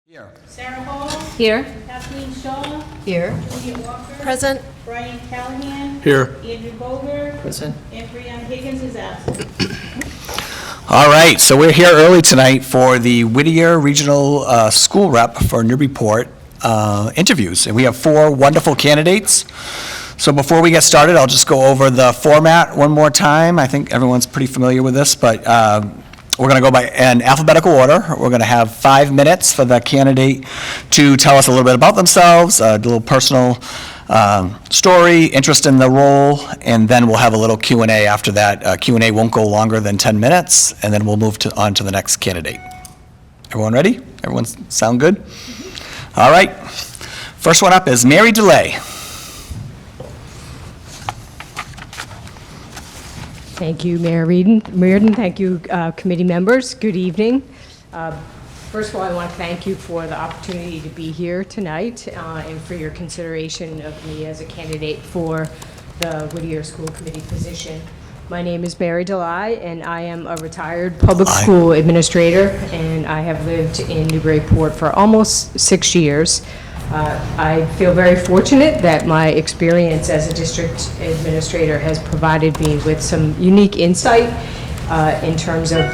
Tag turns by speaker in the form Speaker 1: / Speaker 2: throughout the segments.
Speaker 1: Here.
Speaker 2: Sarah Hall.
Speaker 3: Here.
Speaker 2: Kathleen Shaw.
Speaker 3: Here.
Speaker 2: Julia Walker.
Speaker 3: Present.
Speaker 2: Brian Callahan.
Speaker 4: Here.
Speaker 2: Andrew Boger.
Speaker 3: Present.
Speaker 2: And Brianna Higgins is absent.
Speaker 1: All right, so we're here early tonight for the Whittier Regional School Rep for Newburyport interviews, and we have 4 wonderful candidates. So before we get started, I'll just go over the format one more time. I think everyone's pretty familiar with this, but we're going to go by in alphabetical order. We're going to have 5 minutes for the candidate to tell us a little bit about themselves, a little personal story, interest in the role, and then we'll have a little Q&A after that. Q&A won't go longer than 10 minutes, and then we'll move on to the next candidate. Everyone ready? Everyone sound good? All right. First one up is Mary DeLay.
Speaker 5: Thank you, Mayor Reardon. Thank you, committee members. Good evening. First of all, I want to thank you for the opportunity to be here tonight and for your consideration of me as a candidate for the Whittier School Committee position. My name is Mary DeLay, and I am a retired public school administrator, and I have lived in Newburyport for almost 6 years. I feel very fortunate that my experience as a district administrator has provided me with some unique insight in terms of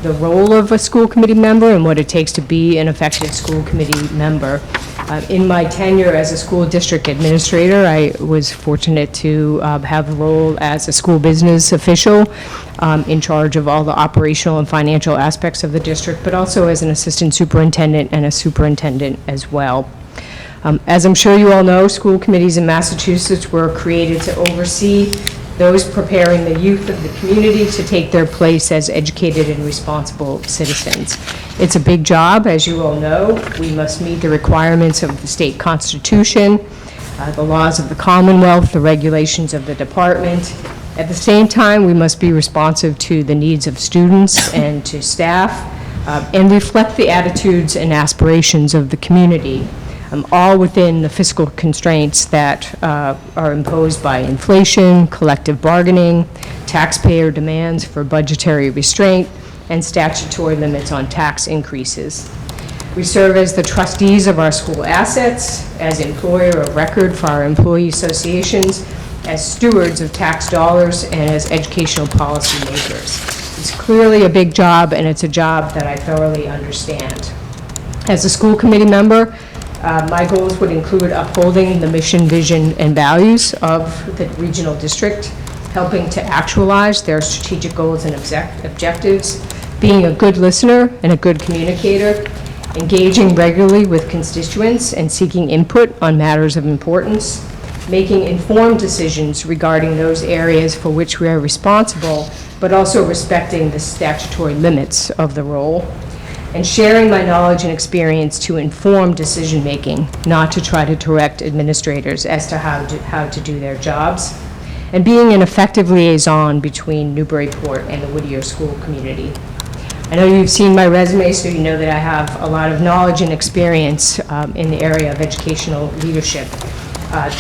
Speaker 5: the role of a school committee member and what it takes to be an effective school committee member. In my tenure as a school district administrator, I was fortunate to have the role as a school business official in charge of all the operational and financial aspects of the district, but also as an assistant superintendent and a superintendent as well. As I'm sure you all know, school committees in Massachusetts were created to oversee those preparing the youth of the community to take their place as educated and responsible citizens. It's a big job, as you all know. We must meet the requirements of the state constitution, the laws of the Commonwealth, the regulations of the department. At the same time, we must be responsive to the needs of students and to staff, and reflect the attitudes and aspirations of the community. All within the fiscal constraints that are imposed by inflation, collective bargaining, taxpayer demands for budgetary restraint, and statutory limits on tax increases. We serve as the trustees of our school assets, as employer of record for our employee associations, as stewards of tax dollars, and as educational policy makers. It's clearly a big job, and it's a job that I thoroughly understand. As a school committee member, my goals would include upholding the mission, vision, and values of the regional district, helping to actualize their strategic goals and objectives, being a good listener and a good communicator, engaging regularly with constituents and seeking input on matters of importance, making informed decisions regarding those areas for which we are responsible, but also respecting the statutory limits of the role, and sharing my knowledge and experience to inform decision-making, not to try to direct administrators as to how to do their jobs, and being an effective liaison between Newburyport and the Whittier school community. I know you've seen my resume, so you know that I have a lot of knowledge and experience in the area of educational leadership.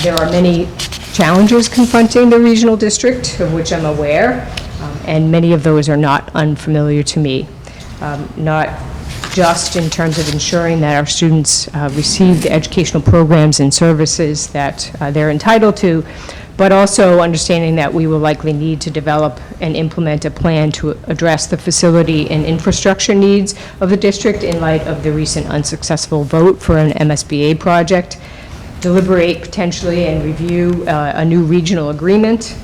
Speaker 5: There are many challenges confronting the regional district, of which I'm aware, and many of those are not unfamiliar to me. Not just in terms of ensuring that our students receive the educational programs and services that they're entitled to, but also understanding that we will likely need to develop and implement a plan to address the facility and infrastructure needs of the district in light of the recent unsuccessful vote for an MSBA project, deliberate potentially and review a new regional agreement,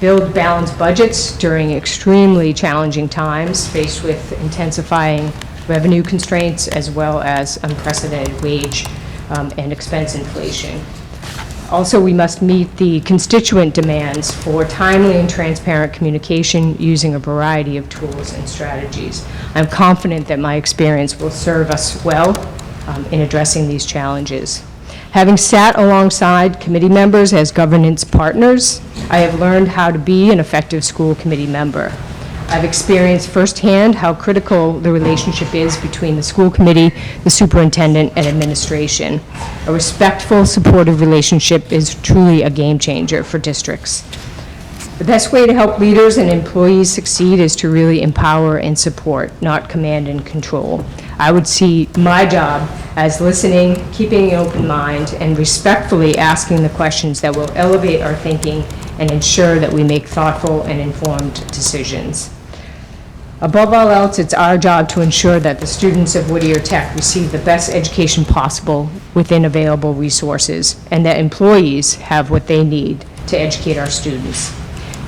Speaker 5: build balanced budgets during extremely challenging times faced with intensifying revenue constraints as well as unprecedented wage and expense inflation. Also, we must meet the constituent demands for timely and transparent communication using a variety of tools and strategies. I'm confident that my experience will serve us well in addressing these challenges. Having sat alongside committee members as governance partners, I have learned how to be an effective school committee member. I've experienced firsthand how critical the relationship is between the school committee, the superintendent, and administration. A respectful, supportive relationship is truly a game changer for districts. The best way to help leaders and employees succeed is to really empower and support, not command and control. I would see my job as listening, keeping an open mind, and respectfully asking the questions that will elevate our thinking and ensure that we make thoughtful and informed decisions. Above all else, it's our job to ensure that the students of Whittier Tech receive the best education possible within available resources, and that employees have what they need to educate our students.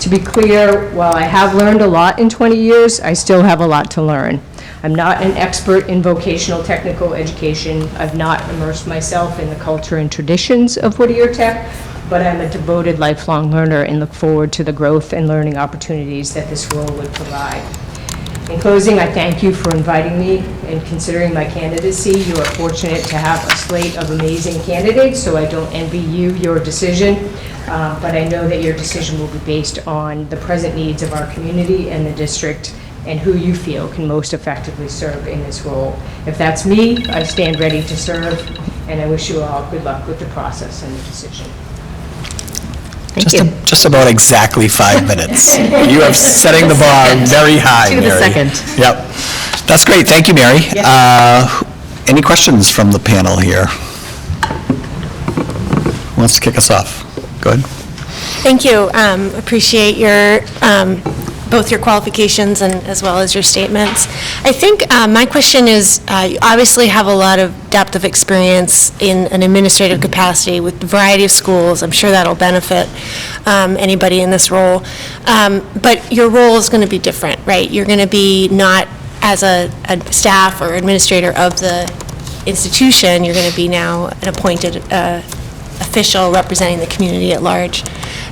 Speaker 5: To be clear, while I have learned a lot in 20 years, I still have a lot to learn. I'm not an expert in vocational technical education. I've not immersed myself in the culture and traditions of Whittier Tech, but I'm a devoted lifelong learner and look forward to the growth and learning opportunities that this role would provide. In closing, I thank you for inviting me and considering my candidacy. You are fortunate to have a slate of amazing candidates, so I don't envy you your decision, but I know that your decision will be based on the present needs of our community and the district and who you feel can most effectively serve in this role. If that's me, I stand ready to serve, and I wish you all good luck with the process and the decision.
Speaker 1: Just about exactly 5 minutes. You are setting the bar very high,
Speaker 3: To the
Speaker 1: Mary.
Speaker 3: second.
Speaker 1: Yep. That's great. Thank you, Mary. Any questions from the panel here? Who wants to kick us off? Go ahead.
Speaker 4: Thank you. Appreciate your, both your qualifications and as well as your statements. I think my question is, you obviously have a lot of depth of experience in an administrative capacity with a variety of schools. I'm sure that'll benefit anybody in this role. But your role is going to be different, right? You're going to be not as a staff or administrator of the institution. You're going to be now an appointed official representing the community at large,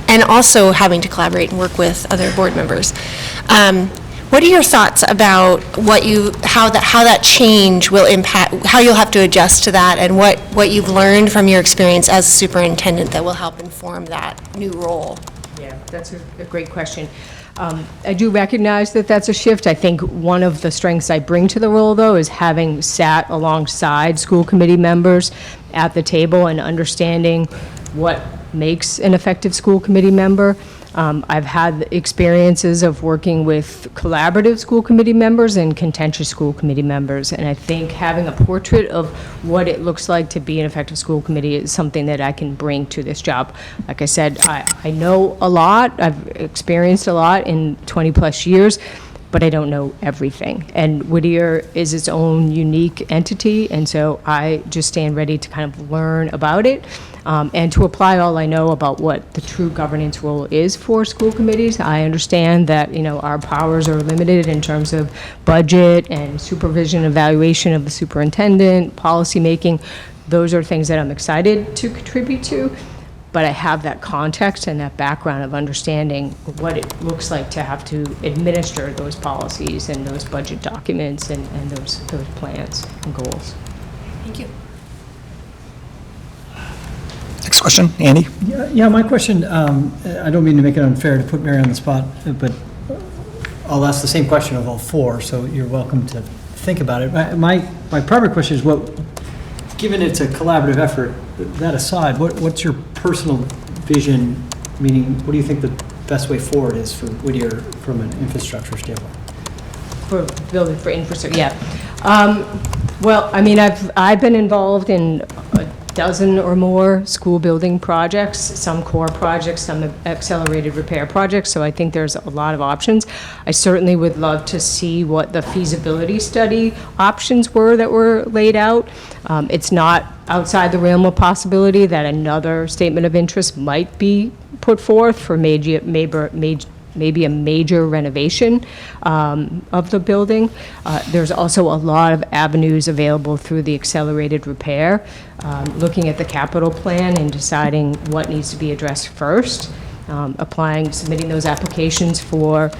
Speaker 4: and also having to collaborate and work with other board members. What are your thoughts about how that change will impact, how you'll have to adjust to that, and what you've learned from your experience as a superintendent that will help inform that new role?
Speaker 5: Yeah, that's a great question. I do recognize that that's a shift. I think one of the strengths I bring to the role, though, is having sat alongside school committee members at the table and understanding what makes an effective school committee member. I've had experiences of working with collaborative school committee members and contentious school committee members, and I think having a portrait of what it looks like to be an effective school committee is something that I can bring to this job. Like I said, I know a lot, I've experienced a lot in 20-plus years, but I don't know everything. And Whittier is its own unique entity, and so I just stand ready to kind of learn about it and to apply all I know about what the true governance role is for school committees. I understand that, our powers are limited in terms of budget and supervision, evaluation of the superintendent, policy making. Those are things that I'm excited to contribute to. But I have that context and that background of understanding what it looks like to have to administer those policies and those budget documents and those plans and goals.
Speaker 4: Thank you.
Speaker 1: Next question, Andy?
Speaker 6: Yeah, my question, I don't mean to make it unfair to put Mary on the spot, but I'll ask the same question of all four, so you're welcome to think about it. My primary question is, given it's a collaborative effort, that aside, what's your personal vision, meaning what do you think the best way forward is for Whittier from an infrastructure standpoint?
Speaker 5: For building for infrastructure, yeah. Well, I mean, I've been involved in a dozen or more school building projects, some core projects, some accelerated repair projects, so I think there's a lot of options. I certainly would love to see what the feasibility study options were that were laid out. It's not outside the realm of possibility that another statement of interest might be put forth for maybe a major renovation of the building. There's also a lot of avenues available through the accelerated repair, looking at the capital plan and deciding what needs to be addressed first. Submitting those applications for,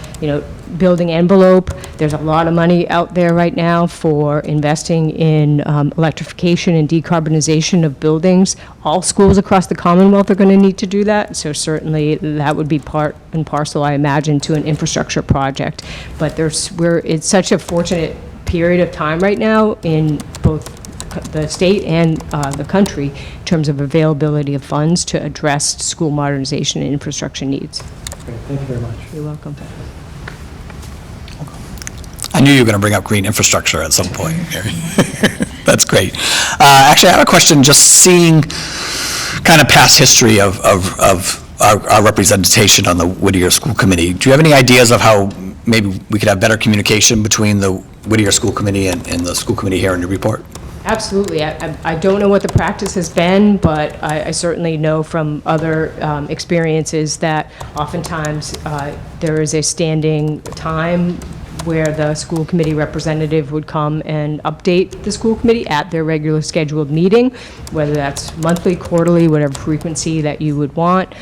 Speaker 5: building envelope. There's a lot of money out there right now for investing in electrification and decarbonization of buildings. All schools across the Commonwealth are going to need to do that, so certainly that would be part and parcel, I imagine, to an infrastructure project. But it's such a fortunate period of time right now in both the state and the country in terms of availability of funds to address school modernization and infrastructure needs.
Speaker 6: Thank you very much.
Speaker 5: You're welcome.
Speaker 1: I knew you were going to bring up green infrastructure at some point. That's great. Actually, I have a question, just seeing kind of past history of our representation on the Whittier School Committee. Do you have any ideas of how maybe we could have better communication between the Whittier School Committee and the school committee here in Newburyport?
Speaker 5: Absolutely. I don't know what the practice has been, but I certainly know from other experiences that oftentimes there is a standing time where the school committee representative would come and update the school committee at their regular scheduled meeting, whether that's monthly, quarterly, whatever frequency that you would want.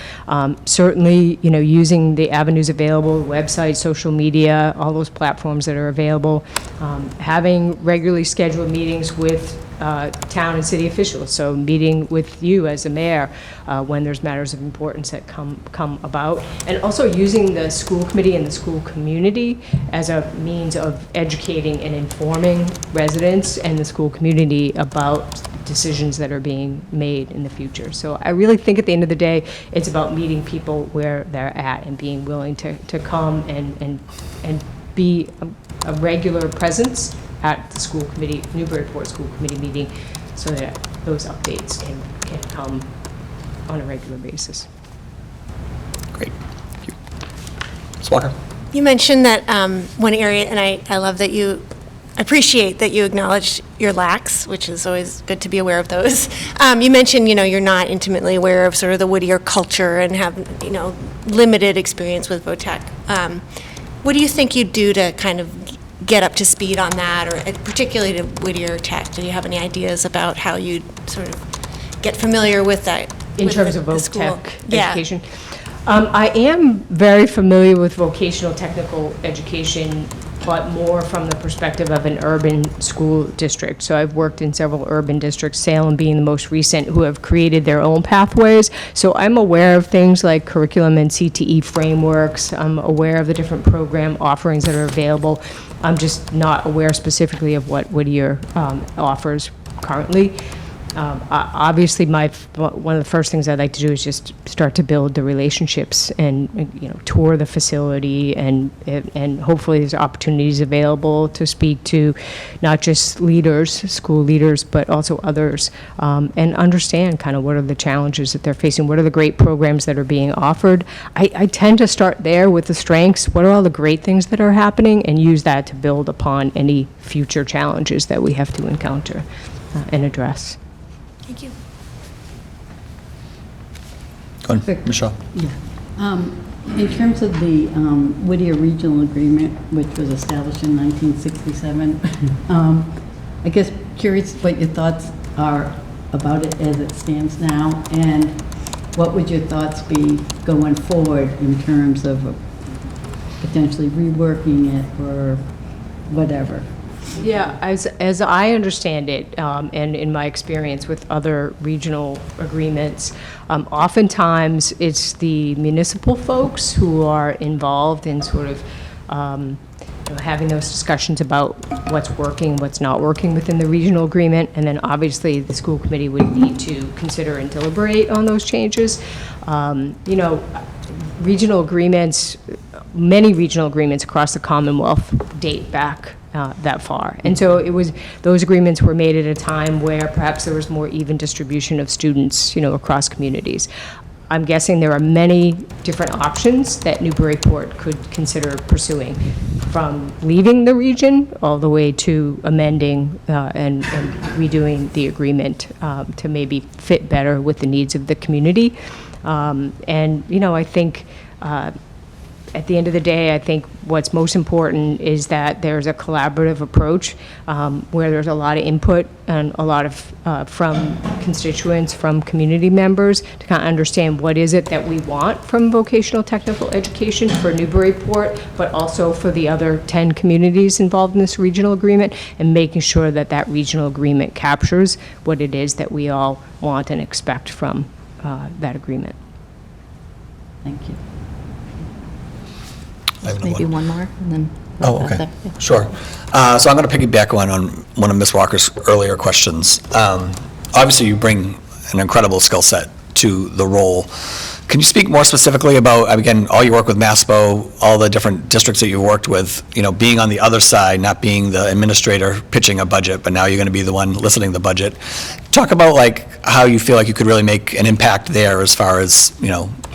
Speaker 5: Certainly, using the avenues available, website, social media, all those platforms that are available, having regularly scheduled meetings with town and city officials, so meeting with you as a mayor when there's matters of importance that come about, and also using the school committee and the school community as a means of educating and informing residents and the school community about decisions that are being made in the future. So I really think at the end of the day, it's about meeting people where they're at and being willing to come and be a regular presence at the school committee, Newburyport School Committee meeting, so that those updates can come on a regular basis.
Speaker 1: Great. Thank you. Ms. Walker?
Speaker 4: You mentioned that one area, and I love that you appreciate that you acknowledge your lacks, which is always good to be aware of those. You mentioned, you're not intimately aware of sort of the Whittier culture and have, limited experience with VOTEC. What do you think you'd do to kind of get up to speed on that, or particularly to Whittier Tech? Do you have any ideas about how you'd sort of get familiar with that?
Speaker 5: In
Speaker 4: with
Speaker 5: terms
Speaker 4: the-
Speaker 5: of
Speaker 4: the school?
Speaker 5: VOTEC
Speaker 4: Yeah.
Speaker 5: education? I am very familiar with vocational technical education, but more from the perspective of an urban school district. So I've worked in several urban districts, Salem being the most recent, who have created their own pathways. So I'm aware of things like curriculum and CTE frameworks. I'm aware of the different program offerings that are available. I'm just not aware specifically of what Whittier offers currently. Obviously, one of the first things I'd like to do is just start to build the relationships and tour the facility, and hopefully there's opportunities available to speak to not just leaders, school leaders, but also others, and understand kind of what are the challenges that they're facing, what are the great programs that are being offered. I tend to start there with the strengths, what are all the great things that are happening, and use that to build upon any future challenges that we have to encounter and address.
Speaker 4: Thank you.
Speaker 1: Go ahead, Michelle.
Speaker 3: In terms of the Whittier Regional Agreement, which was established in 1967, I guess curious what your thoughts are about it as it stands now, and what would your thoughts be going forward in terms of potentially reworking it or whatever?
Speaker 5: Yeah, as I understand it, and in my experience with other regional agreements, oftentimes it's the municipal folks who are involved in sort of having those discussions about what's working, what's not working within the regional agreement, and then obviously the school committee would need to consider and deliberate on those changes. Regional agreements, many regional agreements across the Commonwealth date back that far. And so those agreements were made at a time where perhaps there was more even distribution of students, across communities. I'm guessing there are many different options that Newburyport could consider pursuing, from leaving the region all the way to amending and redoing the agreement to maybe fit better with the needs of the community. I think at the end of the day, I think what's most important is that there's a collaborative approach where there's a lot of input and a lot of from constituents, from community members, to kind of understand what is it that we want from vocational technical education for Newburyport, but also for the other 10 communities involved in this regional agreement, and making sure that that regional agreement captures what it is that we all want and expect from that agreement.
Speaker 3: Thank you.
Speaker 1: I have
Speaker 7: Maybe one more, and then.
Speaker 1: Oh,
Speaker 7: wrap
Speaker 1: okay,
Speaker 7: up there.
Speaker 1: sure. So I'm going to piggyback on one of Ms. Walker's earlier questions. Obviously, you bring an incredible skill set to the role Can you speak more specifically about, again, all your work with MASPO, all the different districts that you've worked with, being on the other side, not being the administrator pitching a budget, but now you're going to be the one listening to the budget. Talk about how you feel like you could really make an impact there as far as,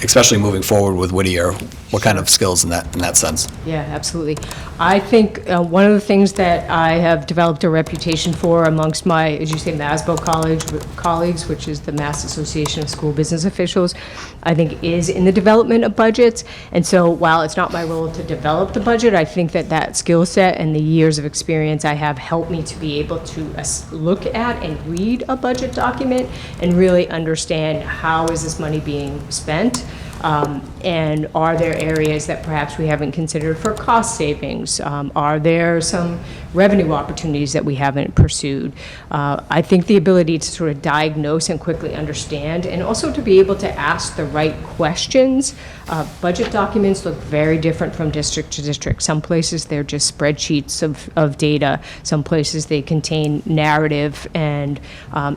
Speaker 1: especially moving forward with Whittier. What kind of skills in that sense?
Speaker 5: Yeah, absolutely. I think one of the things that I have developed a reputation for amongst my, as you say, MASBO colleagues, which is the Mass Association of School Business Officials, I think is in the development of budgets. And so while it's not my role to develop the budget, I think that skill set and the years of experience I have helped me to be able to look at and read a budget document and really understand how is this money being spent. And are there areas that perhaps we haven't considered for cost savings? Are there some revenue opportunities that we haven't pursued? I think the ability to sort of diagnose and quickly understand, and also to be able to ask the right questions. Budget documents look very different from district to district. Some places they're just spreadsheets of data. Some places they contain narrative and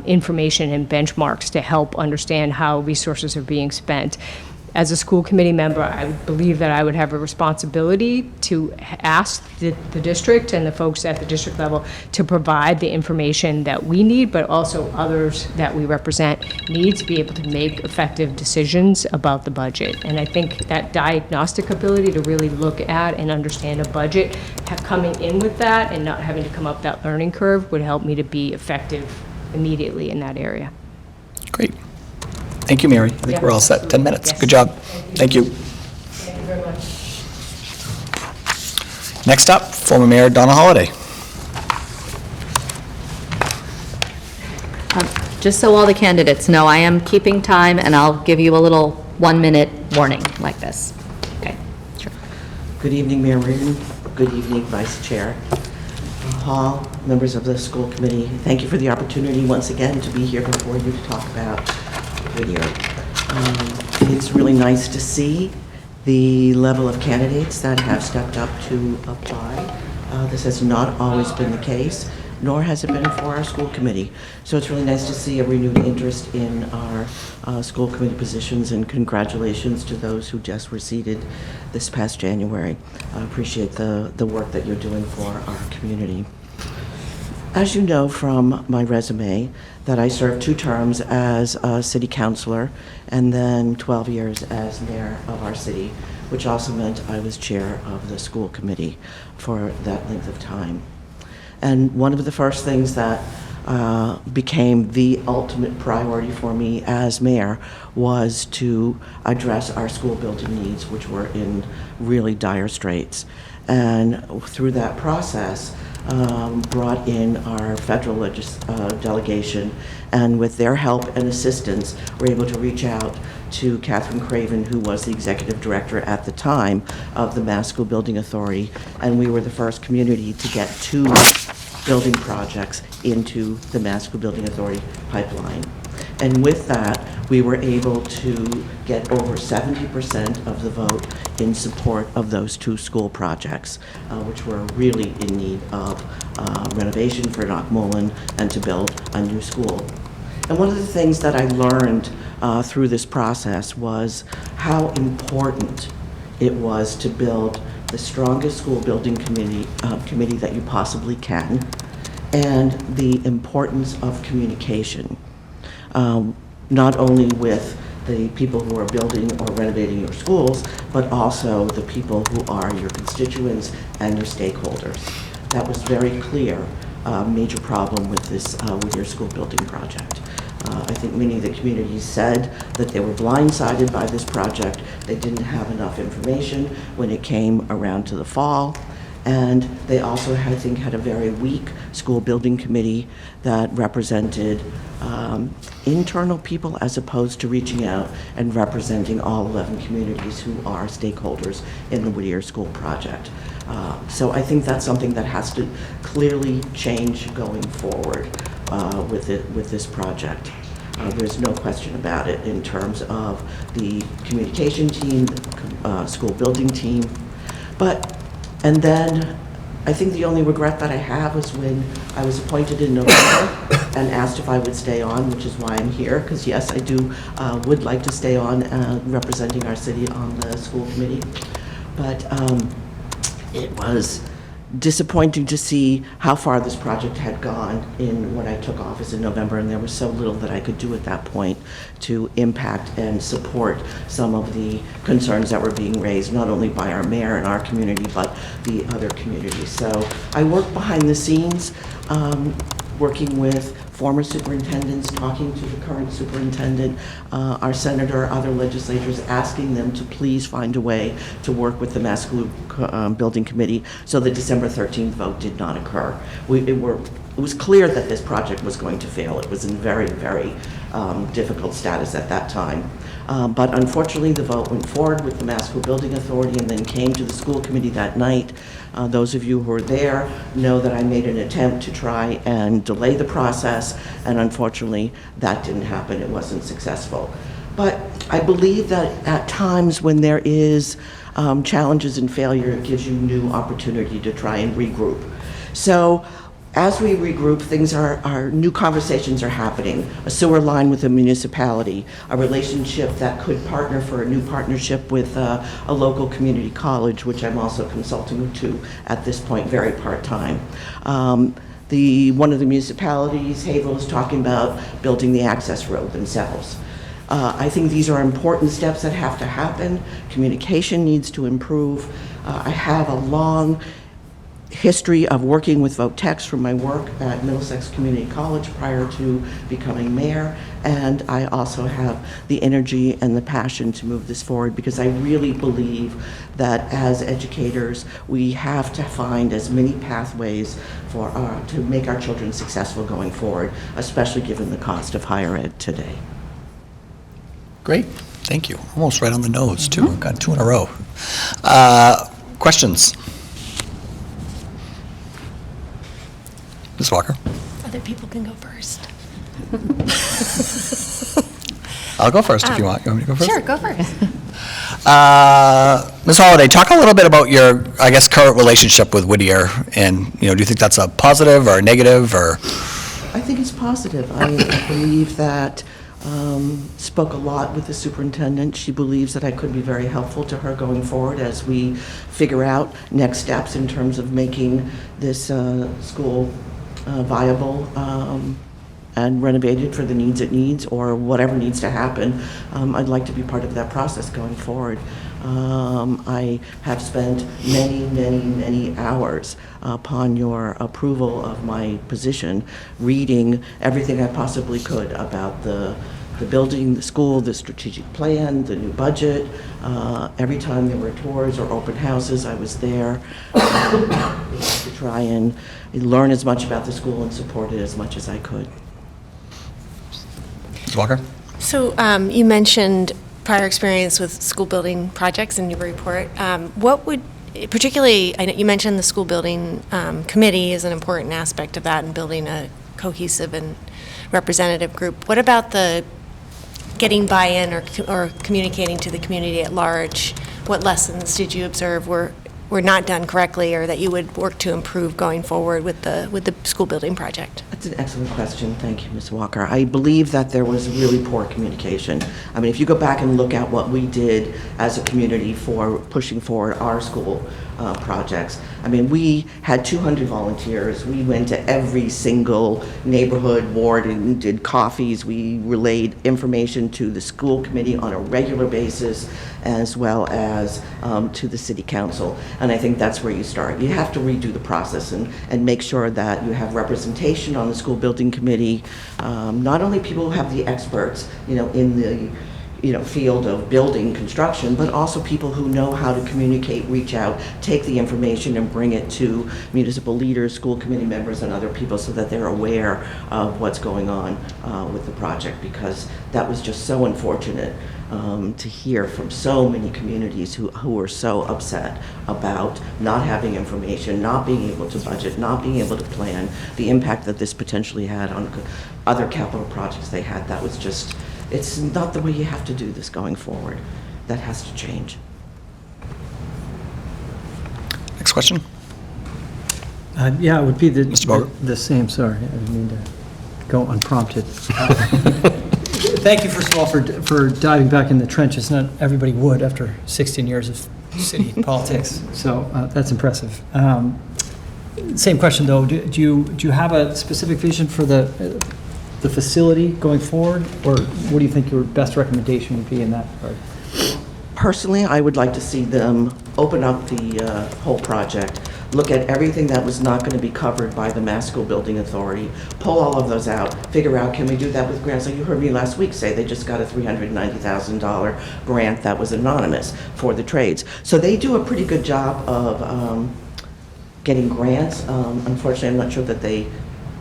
Speaker 5: information and benchmarks to help understand how resources are being spent. As a school committee member, I believe that I would have a responsibility to ask the district and the folks at the district level to provide the information that we need, but also others that we represent need to be able to make effective decisions about the budget. And I think that diagnostic ability to really look at and understand a budget, coming in with that and not having to come up that learning curve would help me to be effective immediately in that area.
Speaker 1: Great. Thank you, Mary. I think
Speaker 5: Yeah,
Speaker 1: we're all set. 10
Speaker 5: absolutely.
Speaker 1: minutes.
Speaker 5: Yes.
Speaker 1: Good job. Thank you.
Speaker 5: Thank you very much.
Speaker 1: Next up, former Mayor Donna Holliday.
Speaker 7: Just so all the candidates know, I am keeping time, and I'll give you a little 1-minute warning like this. Okay, sure.
Speaker 8: Good evening, Mayor Reardon. Good evening, Vice Chair Hall, members of the school committee. Thank you for the opportunity once again to be here before you to talk about Whittier. It's really nice to see the level of candidates that have stepped up to apply. This has not always been the case, nor has it been for our school committee. So it's really nice to see a renewed interest in our school committee positions, and congratulations to those who just were seated this past January. I appreciate the work that you're doing for our community. As you know from my resume, that I served 2 terms as a city councilor and then 12 years as mayor of our city, which also meant I was chair of the school committee for that length of time. And one of the first things that became the ultimate priority for me as mayor was to address our school building needs, which were in really dire straits. And through that process, brought in our federal delegation, and with their help and assistance, were able to reach out to Catherine Craven, who was the executive director at the time of the Mass School Building Authority, and we were the first community to get 2 building projects into the Mass School Building Authority pipeline. And with that, we were able to get over 70% of the vote in support of those 2 school projects, which were really in need of renovation for Knockmullen and to build a new school. And one of the things that I learned through this process was how important it was to build the strongest school building committee that you possibly can, and the importance of communication. Not only with the people who are building or renovating your schools, but also the people who are your constituents and your stakeholders. That was very clear, major problem with this Whittier School Building project. I think many of the communities said that they were blindsided by this project. They didn't have enough information when it came around to the fall. And they also, I think, had a very weak school building committee that represented internal people as opposed to reaching out and representing all 11 communities who are stakeholders in the Whittier School project. So I think that's something that has to clearly change going forward with this project. There's no question about it in terms of the communication team, school building team. And then I think the only regret that I have was when I was appointed in November and asked if I would stay on, which is why I'm here, because yes, I would like to stay on representing our city on the school committee. But it was disappointing to see how far this project had gone when I took office in November, and there was so little that I could do at that point to impact and support some of the concerns that were being raised, not only by our mayor and our community, but the other communities. So I worked behind the scenes, working with former superintendents, talking to the current superintendent, our senator, other legislators, asking them to please find a way to work with the Mass School Building Committee so the December 13th vote did not occur. It was clear that this project was going to fail. It was in very, very difficult status at that time. But unfortunately, the vote went forward with the Mass School Building Authority and then came to the school committee that night. Those of you who were there know that I made an attempt to try and delay the process, and unfortunately, that didn't happen. It wasn't successful. But I believe that at times when there is challenges and failure, it gives you new opportunity to try and regroup. So as we regroup, new conversations are happening. A sewer line with a municipality, a relationship that could partner for a new partnership with a local community college, which I'm also consulting to at this point, very part-time. One of the municipalities, Haverhill, is talking about building the access road themselves. I think these are important steps that have to happen. Communication needs to improve. I have a long history of working with vote text from my work at Middlesex Community College prior to becoming mayor, and I also have the energy and the passion to move this forward because I really believe that as educators we have to find as many pathways to make our children successful going forward, especially given the cost of higher ed today.
Speaker 1: Great, thank you. Almost right on the nose, too. Got 2 in a row. Questions? Ms. Walker?
Speaker 4: Other people can go first.
Speaker 1: I'll go first if you want. You want me to go first?
Speaker 4: Sure, go first.
Speaker 1: Ms. Holliday, talk a little bit about your, I guess, current relationship with Whittier, and, do you think that's a positive or a negative, or?
Speaker 8: I think it's positive. I believe that spoke a lot with the superintendent. She believes that I could be very helpful to her going forward as we figure out next steps in terms of making this school viable and renovated for the needs it needs or whatever needs to happen. I'd like to be part of that process going forward. I have spent many hours upon your approval of my position, reading everything I possibly could about the building, the school, the strategic plan, the new budget. Every time there were tours or open houses, I was there to try and learn as much about the school and support it as much as I could.
Speaker 1: Ms. Walker?
Speaker 4: So you mentioned prior experience with school building projects in Newburyport. What would, particularly, I know you mentioned the school building committee is an important aspect of that in building a cohesive and representative group. What about the getting buy-in or communicating to the community at large? What lessons did you observe were not done correctly or that you would work to improve going forward with the school building project?
Speaker 8: That's an excellent question. Thank you, Ms. Walker. I believe that there was really poor communication. I mean, if you go back and look at what we did as a community for pushing forward our school projects, I mean, we had 200 volunteers. We went to every single neighborhood, ward, and did coffees. We relayed information to the school committee on a regular basis, as well as to the city council. And I think that's where you start. You have to redo the process and make sure that you have representation on the school building committee. Not only people who have the experts, in the field of building construction, but also people who know how to communicate, reach out, take the information and bring it to municipal leaders, school committee members, and other people so that they're aware of what's going on with the project, because that was just so unfortunate to hear from so many communities who were so upset about not having information, not being able to budget, not being able to plan, the impact that this potentially had on other capital projects they had. That was just, it's not the way you have to do this going forward. That has to change.
Speaker 1: Next question?
Speaker 6: Yeah, it would be
Speaker 1: Mr. Bogart?
Speaker 6: the same, sorry, I didn't mean to go unprompted. Thank you, first of all, for diving back in the trenches. Not everybody would after 16 years of city politics, so that's impressive. Same question, though. Do you have a specific vision for the facility going forward, or what do you think your best recommendation would be in that regard?
Speaker 8: Personally, I would like to see them open up the whole project, look at everything that was not going to be covered by the Mass School Building Authority, pull all of those out, figure out, can we do that with grants? Like you heard me last week say, they just got a $390,000 grant that was anonymous for the trades. So they do a pretty good job of getting grants. Unfortunately, I'm not sure that they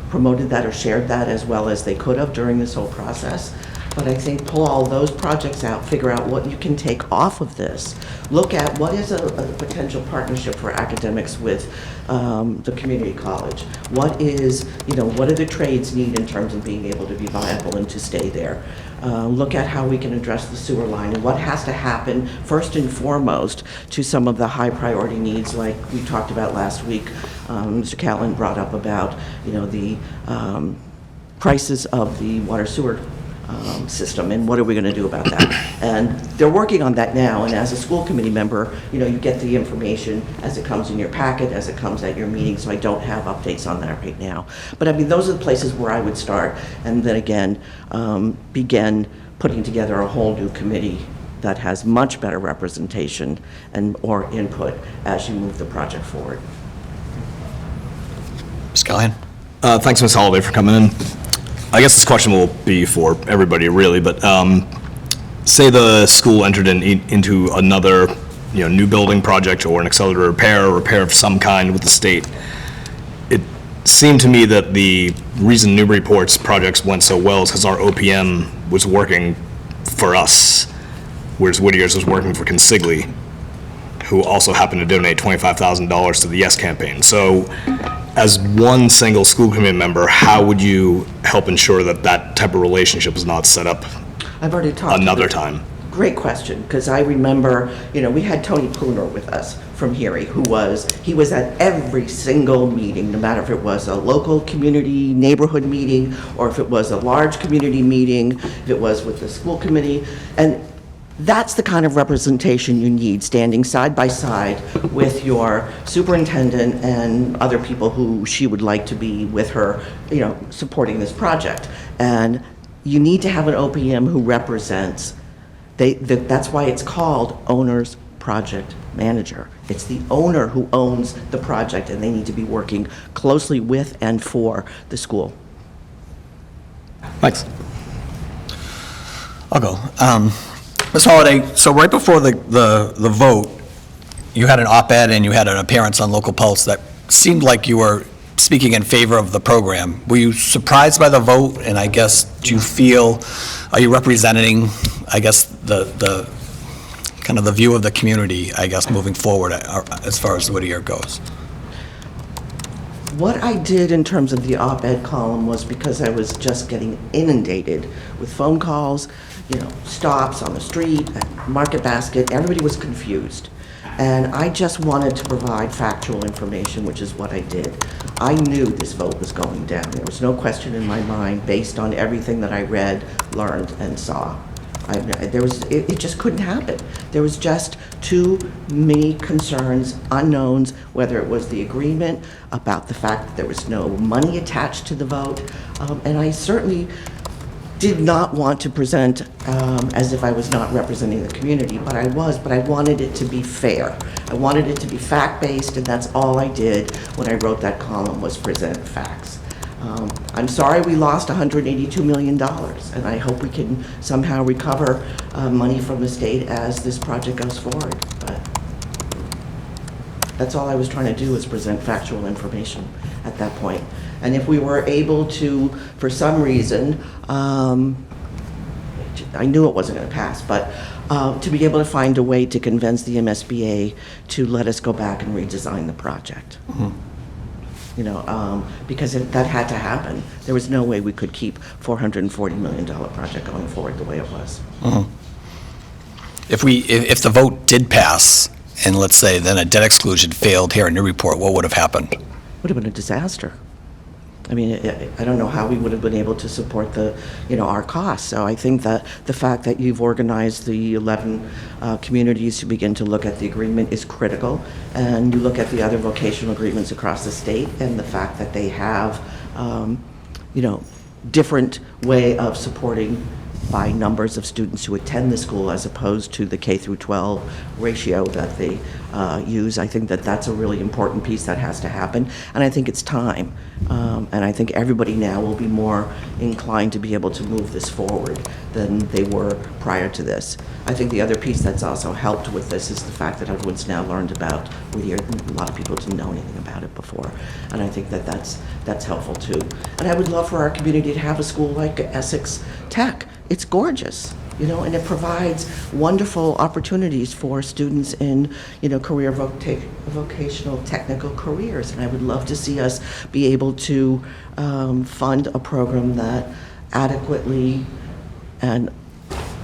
Speaker 8: promoted that or shared that as well as they could have during this whole process. But I think pull all those projects out, figure out what you can take off of this. Look at what is a potential partnership for academics with the community college. What is, what do the trades need in terms of being able to be viable and to stay there? Look at how we can address the sewer line and what has to happen first and foremost to some of the high priority needs like we talked about last week. Mr. Catlin brought up about, the prices of the water sewer system, and what are we going to do about that? And they're working on that now, and as a school committee member, you get the information as it comes in your packet, as it comes at your meeting, so I don't have updates on that right now. But I mean, those are the places where I would start, and then again, begin putting together a whole new committee that has much better representation or input as you move the project forward.
Speaker 1: Ms. Callahan?
Speaker 9: Thanks, Ms. Holliday, for coming in. I guess this question will be for everybody, really, but say the school entered into another, new building project or an accelerated repair of some kind with the state. It seemed to me that the reason Newburyport's projects went so well is because our OPM was working for us, whereas Whittier's was working for Consigli, who also happened to donate $25,000 to the Yes campaign. So, as one single school committee member, how would you help ensure that that type of relationship is not set up
Speaker 8: I've already talked
Speaker 9: another time?
Speaker 8: Great question, because I remember, we had Tony Pooner with us from Erie, he was at every single meeting, no matter if it was a local community neighborhood meeting, or if it was a large community meeting, if it was with the school committee, and that's the kind of representation you need, standing side by side with your superintendent and other people who she would like to be with her, supporting this project. And you need to have an OPM who represents, that's why it's called owner's project manager. It's the owner who owns the project, and they need to be working closely with and for the school.
Speaker 9: Thanks.
Speaker 1: I'll go. Ms. Holliday, so right before the vote, you had an op-ed and you had an appearance on Local Pulse that seemed like you were speaking in favor of the program. Were you surprised by the vote? And I guess, are you representing, I guess, the kind of the view of the community, I guess, moving forward as far as Whittier goes?
Speaker 8: What I did in terms of the op-ed column was because I was just getting inundated with phone calls, stops on the street, at Market Basket. Everybody was confused. And I just wanted to provide factual information, which is what I did. I knew this vote was going down. There was no question in my mind based on everything that I read, learned, and saw. It just couldn't happen. There was just too many concerns, unknowns, whether it was the agreement, about the fact that there was no money attached to the vote. And I certainly did not want to present as if I was not representing the community, but I was, but I wanted it to be fair. I wanted it to be fact-based, and that's all I did when I wrote that column, was present facts. I'm sorry we lost $182 million, and I hope we can somehow recover money from the state as this project goes forward. But that's all I was trying to do, was present factual information at that point. And if we were able to, for some reason, I knew it wasn't going to pass, but to be able to find a way to convince the MSBA to let us go back and redesign the project. Mm-hmm. Because that had to happen. There was no way we could keep $440 million project going forward the way it was.
Speaker 1: Mm-hmm. If the vote did pass, and let's say then a debt exclusion failed here in Newburyport, what would have happened?
Speaker 8: Would have been a disaster. I mean, I don't know how we would have been able to support our costs. So I think that the fact that you've organized the 11 communities to begin to look at the agreement is critical. And you look at the other vocational agreements across the state and the fact that they have, different way of supporting by numbers of students who attend the school as opposed to the K through 12 ratio that they use. I think that that's a really important piece that has to happen, and I think it's time. And I think everybody now will be more inclined to be able to move this forward than they were prior to this. I think the other piece that's also helped with this is the fact that everyone's now learned about Whittier. A lot of people didn't know anything about it before, and I think that that's helpful too. And I would love for our community to have a school like Essex Tech. It's gorgeous, and it provides wonderful opportunities for students in, career vocational technical careers. And I would love to see us be able to fund a program that adequately and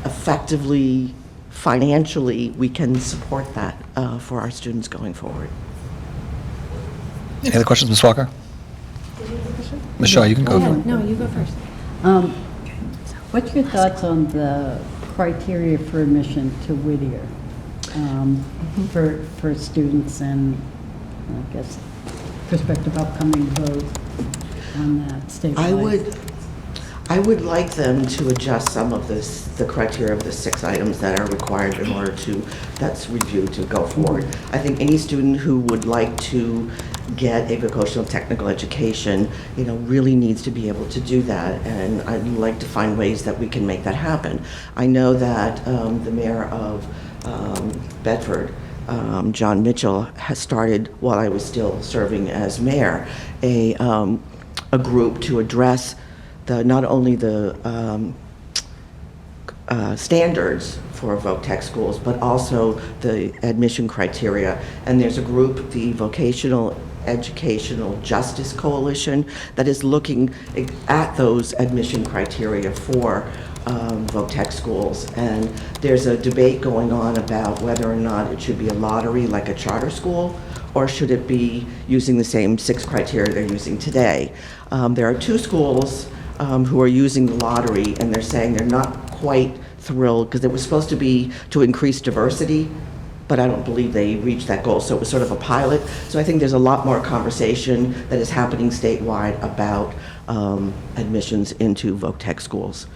Speaker 8: effectively, financially, we can support that for our students going forward.
Speaker 1: Any other questions, Ms. Walker? Michelle, you can go for it.
Speaker 4: No, you go first.
Speaker 3: What's your thoughts on the criteria for admission to Whittier for students and, I guess, prospective upcoming vote on that statewide?
Speaker 8: I would like them to adjust some of the criteria of the 6 items that are required in order that's reviewed to go forward. I think any student who would like to get a vocational technical education, really needs to be able to do that, and I'd like to find ways that we can make that happen. I know that the mayor of Bedford, John Mitchell, has started, while I was still serving as mayor, a group to address not only the standards for voc tech schools, but also the admission criteria. And there's a group, the Vocational Educational Justice Coalition, that is looking at those admission criteria for voc tech schools. And there's a debate going on about whether or not it should be a lottery like a charter school, or should it be using the same 6 criteria they're using today. There are 2 schools who are using the lottery, and they're saying they're not quite thrilled because it was supposed to be to increase diversity, but I don't believe they reached that goal. So it was sort of a pilot. So I think there's a lot more conversation that is happening statewide about admissions into voc tech schools.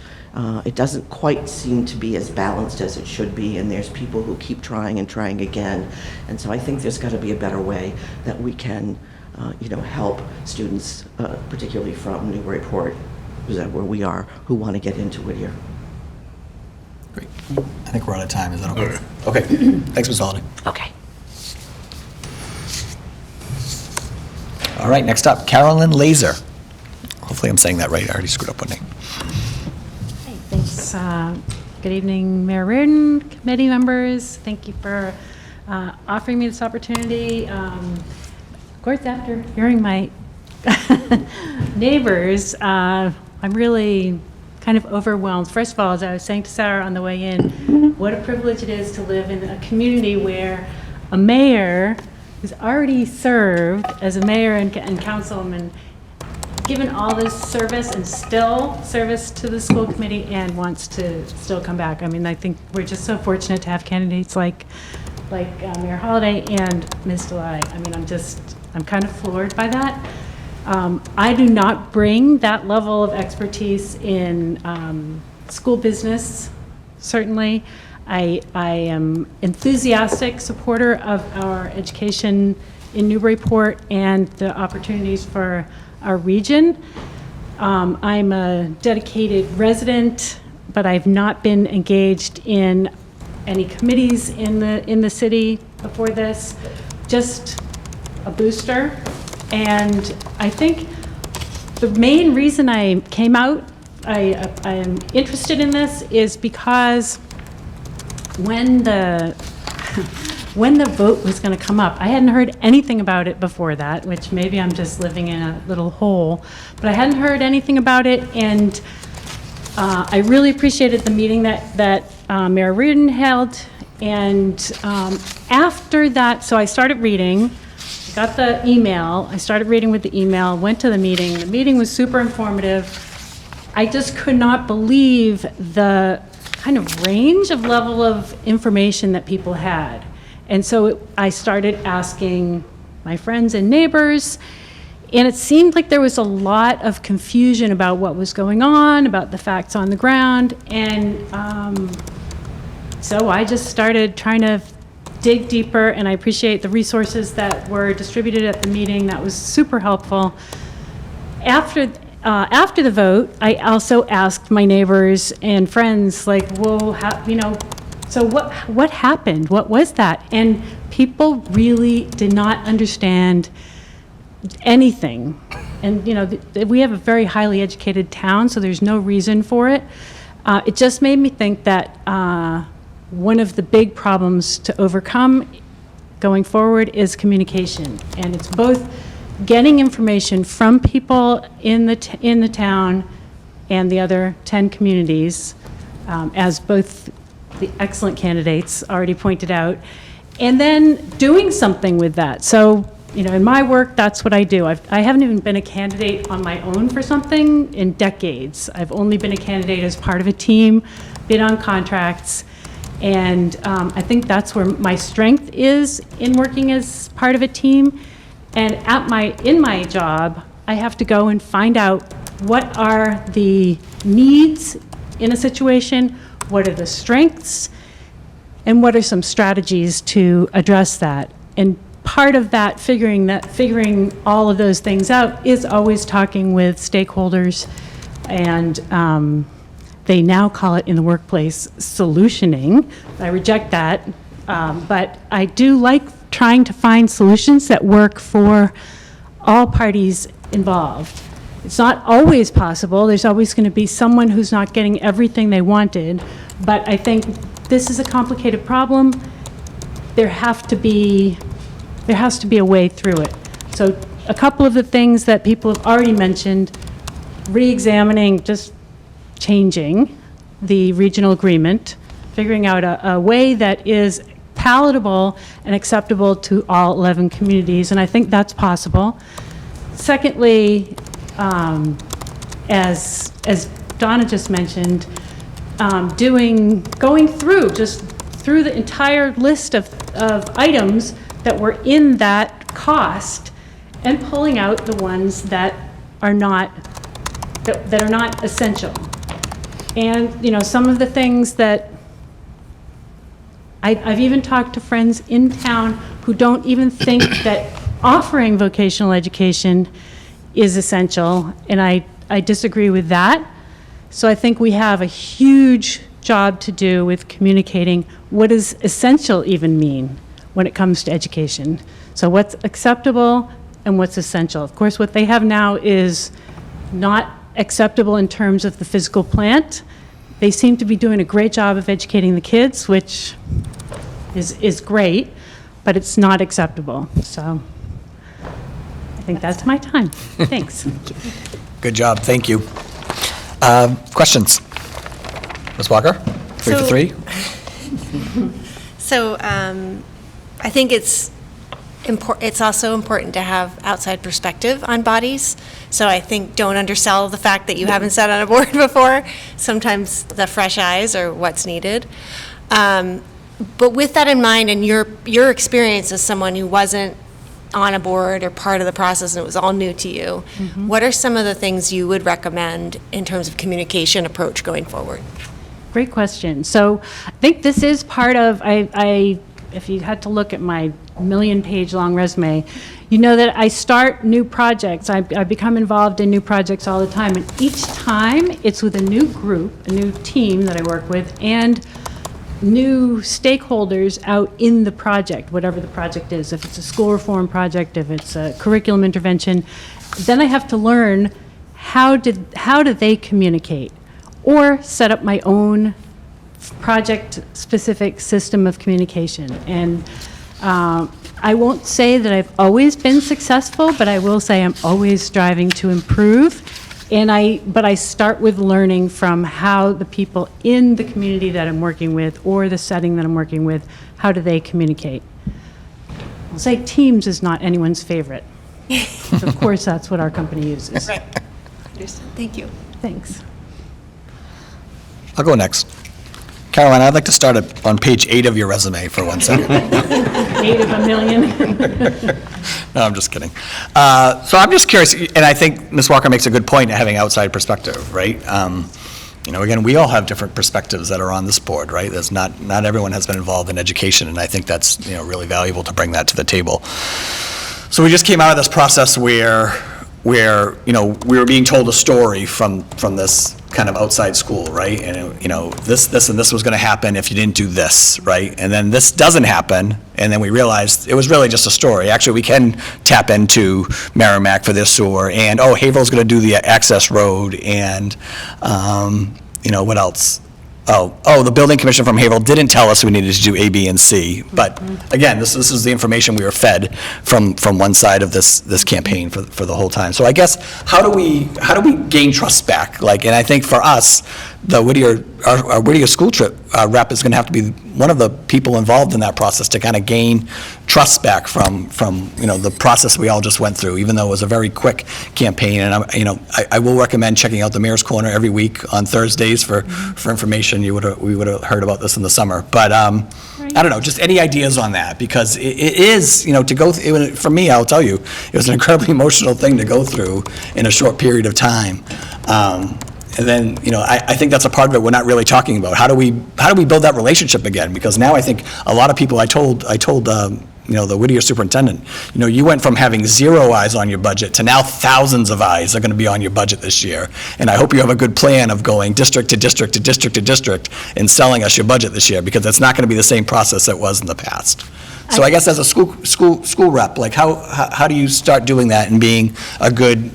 Speaker 8: It doesn't quite seem to be as balanced as it should be, and there's people who keep trying and trying again. And so I think there's got to be a better way that we can, help students, particularly from Newburyport, where we are, who want to get into Whittier.
Speaker 1: Great. I think we're out of time. Is that okay? Okay. Thanks, Ms. Holiday.
Speaker 8: Okay.
Speaker 1: All right, next up, Carolyn Laser. Hopefully I'm saying that right. I already screwed up one name.
Speaker 10: Hey, thanks. Good evening, Mayor Reardon, committee members. Thank you for offering me this opportunity. Of course, after hearing my neighbors, I'm really kind of overwhelmed. First of all, as I was saying to Sarah on the way in, what a privilege it is to live in a community where a mayor who's already served as a mayor and councilman, given all this service and still service to the school committee, and wants to still come back. I mean, I think we're just so fortunate to have candidates like Mayor Holliday and Ms. Delay. I mean, I'm kind of floored by that. I do not bring that level of expertise in school business, certainly. I am enthusiastic supporter of our education in Newburyport and the opportunities for our region. I'm a dedicated resident, but I've not been engaged in any committees in the city before this, just a booster. And I think the main reason I came out, I am interested in this, is because when the vote was going to come up, I hadn't heard anything about it before that, which maybe I'm just living in a little hole, but I hadn't heard anything about it, and I really appreciated the meeting that Mayor Reardon held, and after that, so I started reading, got the email, I started reading with the email, went to the meeting. The meeting was super informative. I just could not believe the kind of range of level of information that people had. And so I started asking my friends and neighbors, and it seemed like there was a lot of confusion about what was going on, about the facts on the ground. And so I just started trying to dig deeper, and I appreciate the resources that were distributed at the meeting. That was super helpful. After the vote, I also asked my neighbors and friends, like, well, so what happened? What was that? And people really did not understand anything. And, we have a very highly educated town, so there's no reason for it. It just made me think that one of the big problems to overcome going forward is communication. And it's both getting information from people in the town and the other 10 communities, as both the excellent candidates already pointed out, and then doing something with that. So, in my work, that's what I do. I haven't even been a candidate on my own for something in decades. I've only been a candidate as part of a team, been on contracts, and I think that's where my strength is in working as part of a team. And in my job, I have to go and find out what are the needs in a situation, what are the strengths, and what are some strategies to address that. And part of that, figuring all of those things out, is always talking with stakeholders, and they now call it in the workplace solutioning. I reject that, but I do like trying to find solutions that work for all parties involved. It's not always possible. There's always going to be someone who's not getting everything they wanted, but I think this is a complicated problem. There has to be a way through it. So a couple of the things that people have already mentioned, re-examining, just changing the regional agreement, figuring out a way that is palatable and acceptable to all 11 communities, and I think that's possible. Secondly, as Donna just mentioned, going through the entire list of items that were in that cost and pulling out the ones that are not essential. And some of the things that I've even talked to friends in town who don't even think that offering vocational education is essential, and I disagree with that. So I think we have a huge job to do with communicating what does essential even mean when it comes to education. So what's acceptable and what's essential. Of course, what they have now is not acceptable in terms of the physical plant. They seem to be doing a great job of educating the kids, which is great, but it's not acceptable. So I think that's my time. Thanks.
Speaker 1: Good job, thank you. Questions? Ms. Walker, 3 for 3?
Speaker 4: So I think it's also important to have outside perspective on bodies. So I think don't undersell the fact that you haven't sat on a board before. Sometimes the fresh eyes are what's needed. But with that in mind, and your experience as someone who wasn't on a board or part of the process and it was all new to you, what are some of the things you would recommend in terms of communication approach going forward?
Speaker 10: Great question. So I think this is part of, if you had to look at my million-page long resume, you know that I start new projects. I become involved in new projects all the time, and each time it's with a new group, a new team that I work with, and new stakeholders out in the project, whatever the project is. If it's a school reform project, if it's a curriculum intervention, then I have to learn how do they communicate, or set up my own project-specific system of communication. And I won't say that I've always been successful, but I will say I'm always striving to improve. But I start with learning from how the people in the community that I'm working with, or the setting that I'm working with, how do they communicate? I'll say Teams is not anyone's favorite. So of course, that's what our company uses.
Speaker 4: Understood. Thank you.
Speaker 10: Thanks.
Speaker 1: I'll go next. Caroline, I'd like to start on page 8 of your resume for 1 second.
Speaker 10: 8 of a million.
Speaker 1: No, I'm just kidding. So I'm just curious, and I think Ms. Walker makes a good point of having outside perspective, right? Again, we all have different perspectives that are on this board, right? There's not everyone has been involved in education, and I think that's, really valuable to bring that to the table. So we just came out of this process where we were being told a story from this kind of outside school, right? And, this and this was going to happen if you didn't do this, right? And then this doesn't happen, and then we realized it was really just a story. Actually, we can tap into Merrimack for their sewer, and, Haverhill's going to do the access road, and, what else? The building commission from Haverhill didn't tell us we needed to do A, B, and C. But again, this is the information we were fed from one side of this campaign for the whole time. So I guess how do we gain trust back? And I think for us, the our Whittier school trip rep is going to have to be one of the people involved in that process to kind of gain trust back from the process we all just went through, even though it was a very quick campaign. And I will recommend checking out the Mayor's Corner every week on Thursdays for information. We would have heard about this in the summer. But I don't know, just any ideas on that, because it is, to go through, for me, I'll tell you, it was an incredibly emotional thing to go through in a short period of time. And then, I think that's a part of it we're not really talking about. How do we build that relationship again? Because now I think a lot of people, I told the Whittier superintendent, you went from having 0 eyes on your budget to now thousands of eyes are going to be on your budget this year. And I hope you have a good plan of going district to district to district to district and selling us your budget this year, because that's not going to be the same process it was in the past. So I guess as a school rep, how do you start doing that and being a good,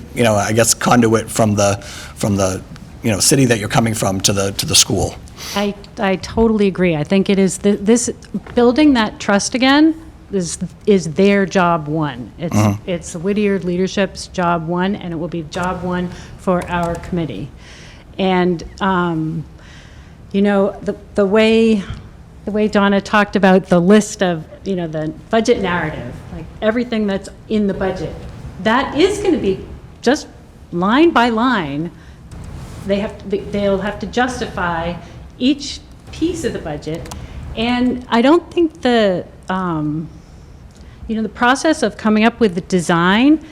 Speaker 1: conduit from the city that you're coming from to the school?
Speaker 10: I totally agree. I think it is, this, building that trust again is their job one. It's the Whittier leadership's job one, and it will be job one for our committee. And, the way Donna talked about the list of, the budget narrative, like everything that's in the budget, that is going to be just line by line. They'll have to justify each piece of the budget. And I don't think the process of coming up with the design,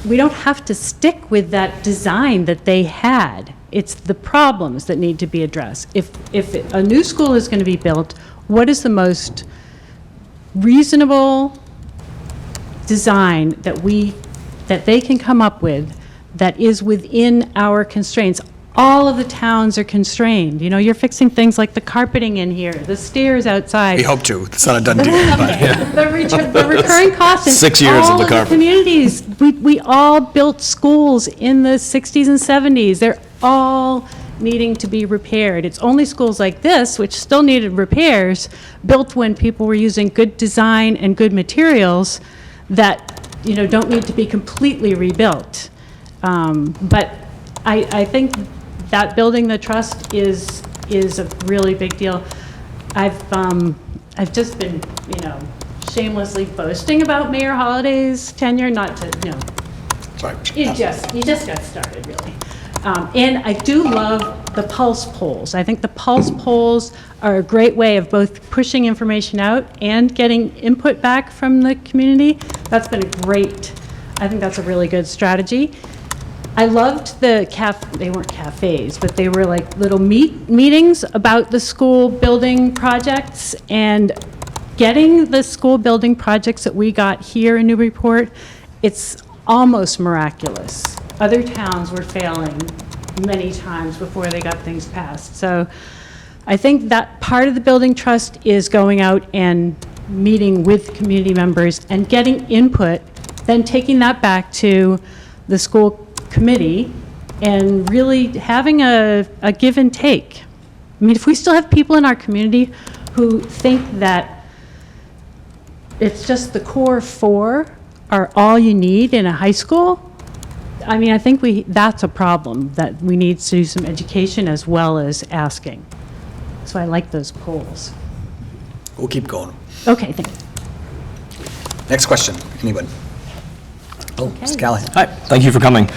Speaker 10: we don't have to stick with that design that they had. It's the problems that need to be addressed. If a new school is going to be built, what is the most reasonable design that they can come up with that is within our constraints? All of the towns are constrained. You're fixing things like the carpeting in here, the stairs outside.
Speaker 1: We hope to. It's not a done deal. But, yeah.
Speaker 10: The recurring costs in
Speaker 9: 6 years of the carpet.
Speaker 10: communities. We all built schools in the 60s and 70s. They're all needing to be repaired. It's only schools like this, which still needed repairs, built when people were using good design and good materials, that don't need to be completely rebuilt. But I think that building the trust is a really big deal. I've just been, shamelessly boasting about Mayor Holliday's tenure, not to,
Speaker 1: Sorry.
Speaker 10: you just got started, really. And I do love the pulse polls. I think the pulse polls are a great way of both pushing information out and getting input back from the community. That's been I think that's a really good strategy. I loved they weren't cafes, but they were like little meetings about the school building projects, and getting the school building projects that we got here in Newburyport, it's almost miraculous. Other towns were failing many times before they got things passed. So I think that part of the building trust is going out and meeting with community members and getting input, then taking that back to the school committee and really having a give and take. I mean, if we still have people in our community who think that it's just the core 4 are all you need in a high school, I mean, I think that's a problem, that we need to do some education as well as asking. So I like those polls.
Speaker 1: We'll keep going.
Speaker 10: Okay, thank you.
Speaker 1: Next question, anyone? Oh, Mr. Callahan.
Speaker 9: Hi, thank you for coming.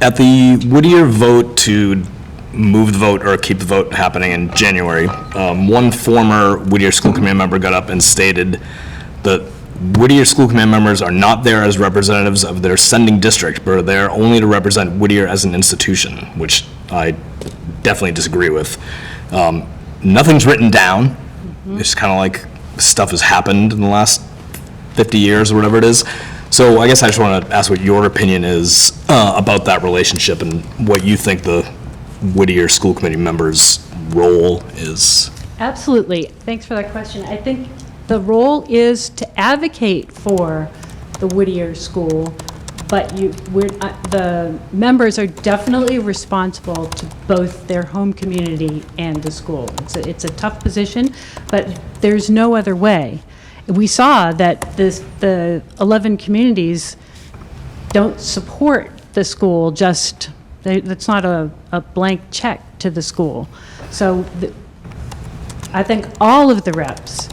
Speaker 9: At the Whittier vote to move the vote or keep the vote happening in January, one former Whittier School Committee member got up and stated that Whittier School Committee members are not there as representatives of their sending district, but are there only to represent Whittier as an institution, which I definitely disagree with. Nothing's written down. It's kind of like stuff has happened in the last 50 years or whatever it is. So I guess I just want to ask what your opinion is about that relationship and what you think the Whittier School Committee members' role is.
Speaker 10: Absolutely. Thanks for that question. I think the role is to advocate for the Whittier School, but the members are definitely responsible to both their home community and the school. It's a tough position, but there's no other way. We saw that the 11 communities don't support the school, that's not a blank check to the school. So I think all of the reps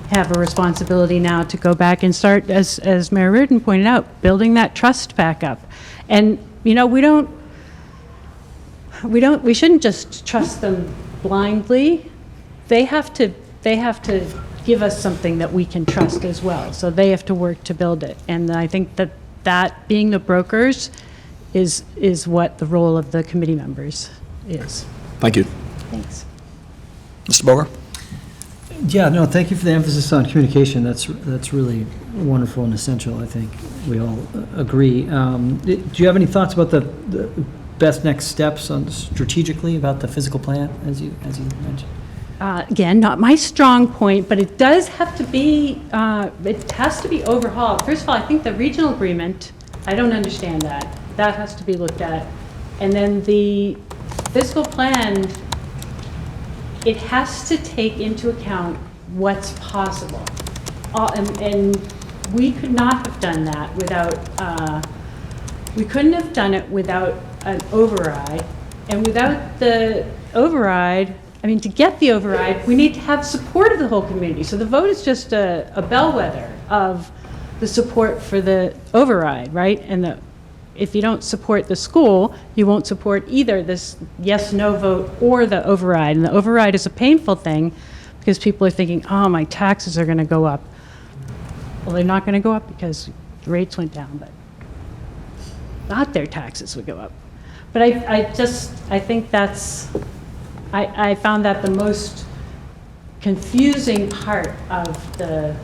Speaker 10: have a responsibility now to go back and start, as Mayor Reardon pointed out, building that trust back up. And, you know, we shouldn't just trust them blindly. They have to give us something that we can trust as well. So they have to work to build it. And I think that being the brokers is what the role of the committee members is.
Speaker 9: Thank you.
Speaker 10: Thanks.
Speaker 1: Mr. Boger?
Speaker 6: Yeah, no, thank you for the emphasis on communication. That's really wonderful and essential, I think. We all agree. Do you have any thoughts about the best next steps strategically about the physical plan, as you mentioned?
Speaker 10: Again, not my strong point, but it does have to be, it has to be overhauled. First of all, I think the regional agreement, I don't understand that. That has to be looked at. And then the fiscal plan, it has to take into account what's possible. And we could not have done that without, we couldn't have done it without an override. And without the override, I mean, to get the override, we need to have support of the whole community. So the vote is just a bellwether of the support for the override, right? And if you don't support the school, you won't support either this yes/no vote or the override. And the override is a painful thing because people are thinking, oh, my taxes are going to go up. Well, they're not going to go up because the rates went down, but not their taxes would go up. But I think that's, I found that the most confusing part of the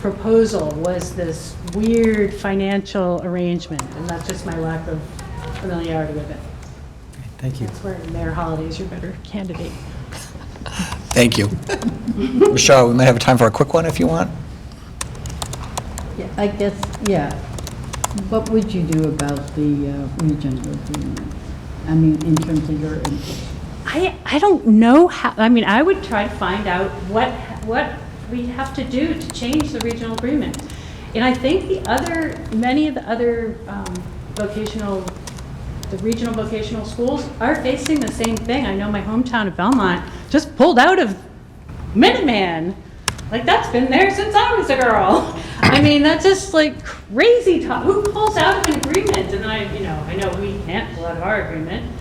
Speaker 10: proposal was this weird financial arrangement, and that's just my lack of familiarity with it.
Speaker 6: Thank you.
Speaker 10: That's where Mayor Holliday is your better candidate.
Speaker 1: Thank you. Michelle, we might have time for a quick one if you want.
Speaker 3: Yeah, I guess, yeah. What would you do about the regional agreement? I mean, in terms of your input?
Speaker 10: I don't know how, I mean, I would try to find out what we have to do to change the regional agreement. And I think many of the other the regional vocational schools are facing the same thing. I know my hometown of Belmont just pulled out of Minuteman. Like, that's been there since I was a girl. I mean, that's just like crazy talk. Who pulls out of an agreement? And I know we can't pull out of our agreement.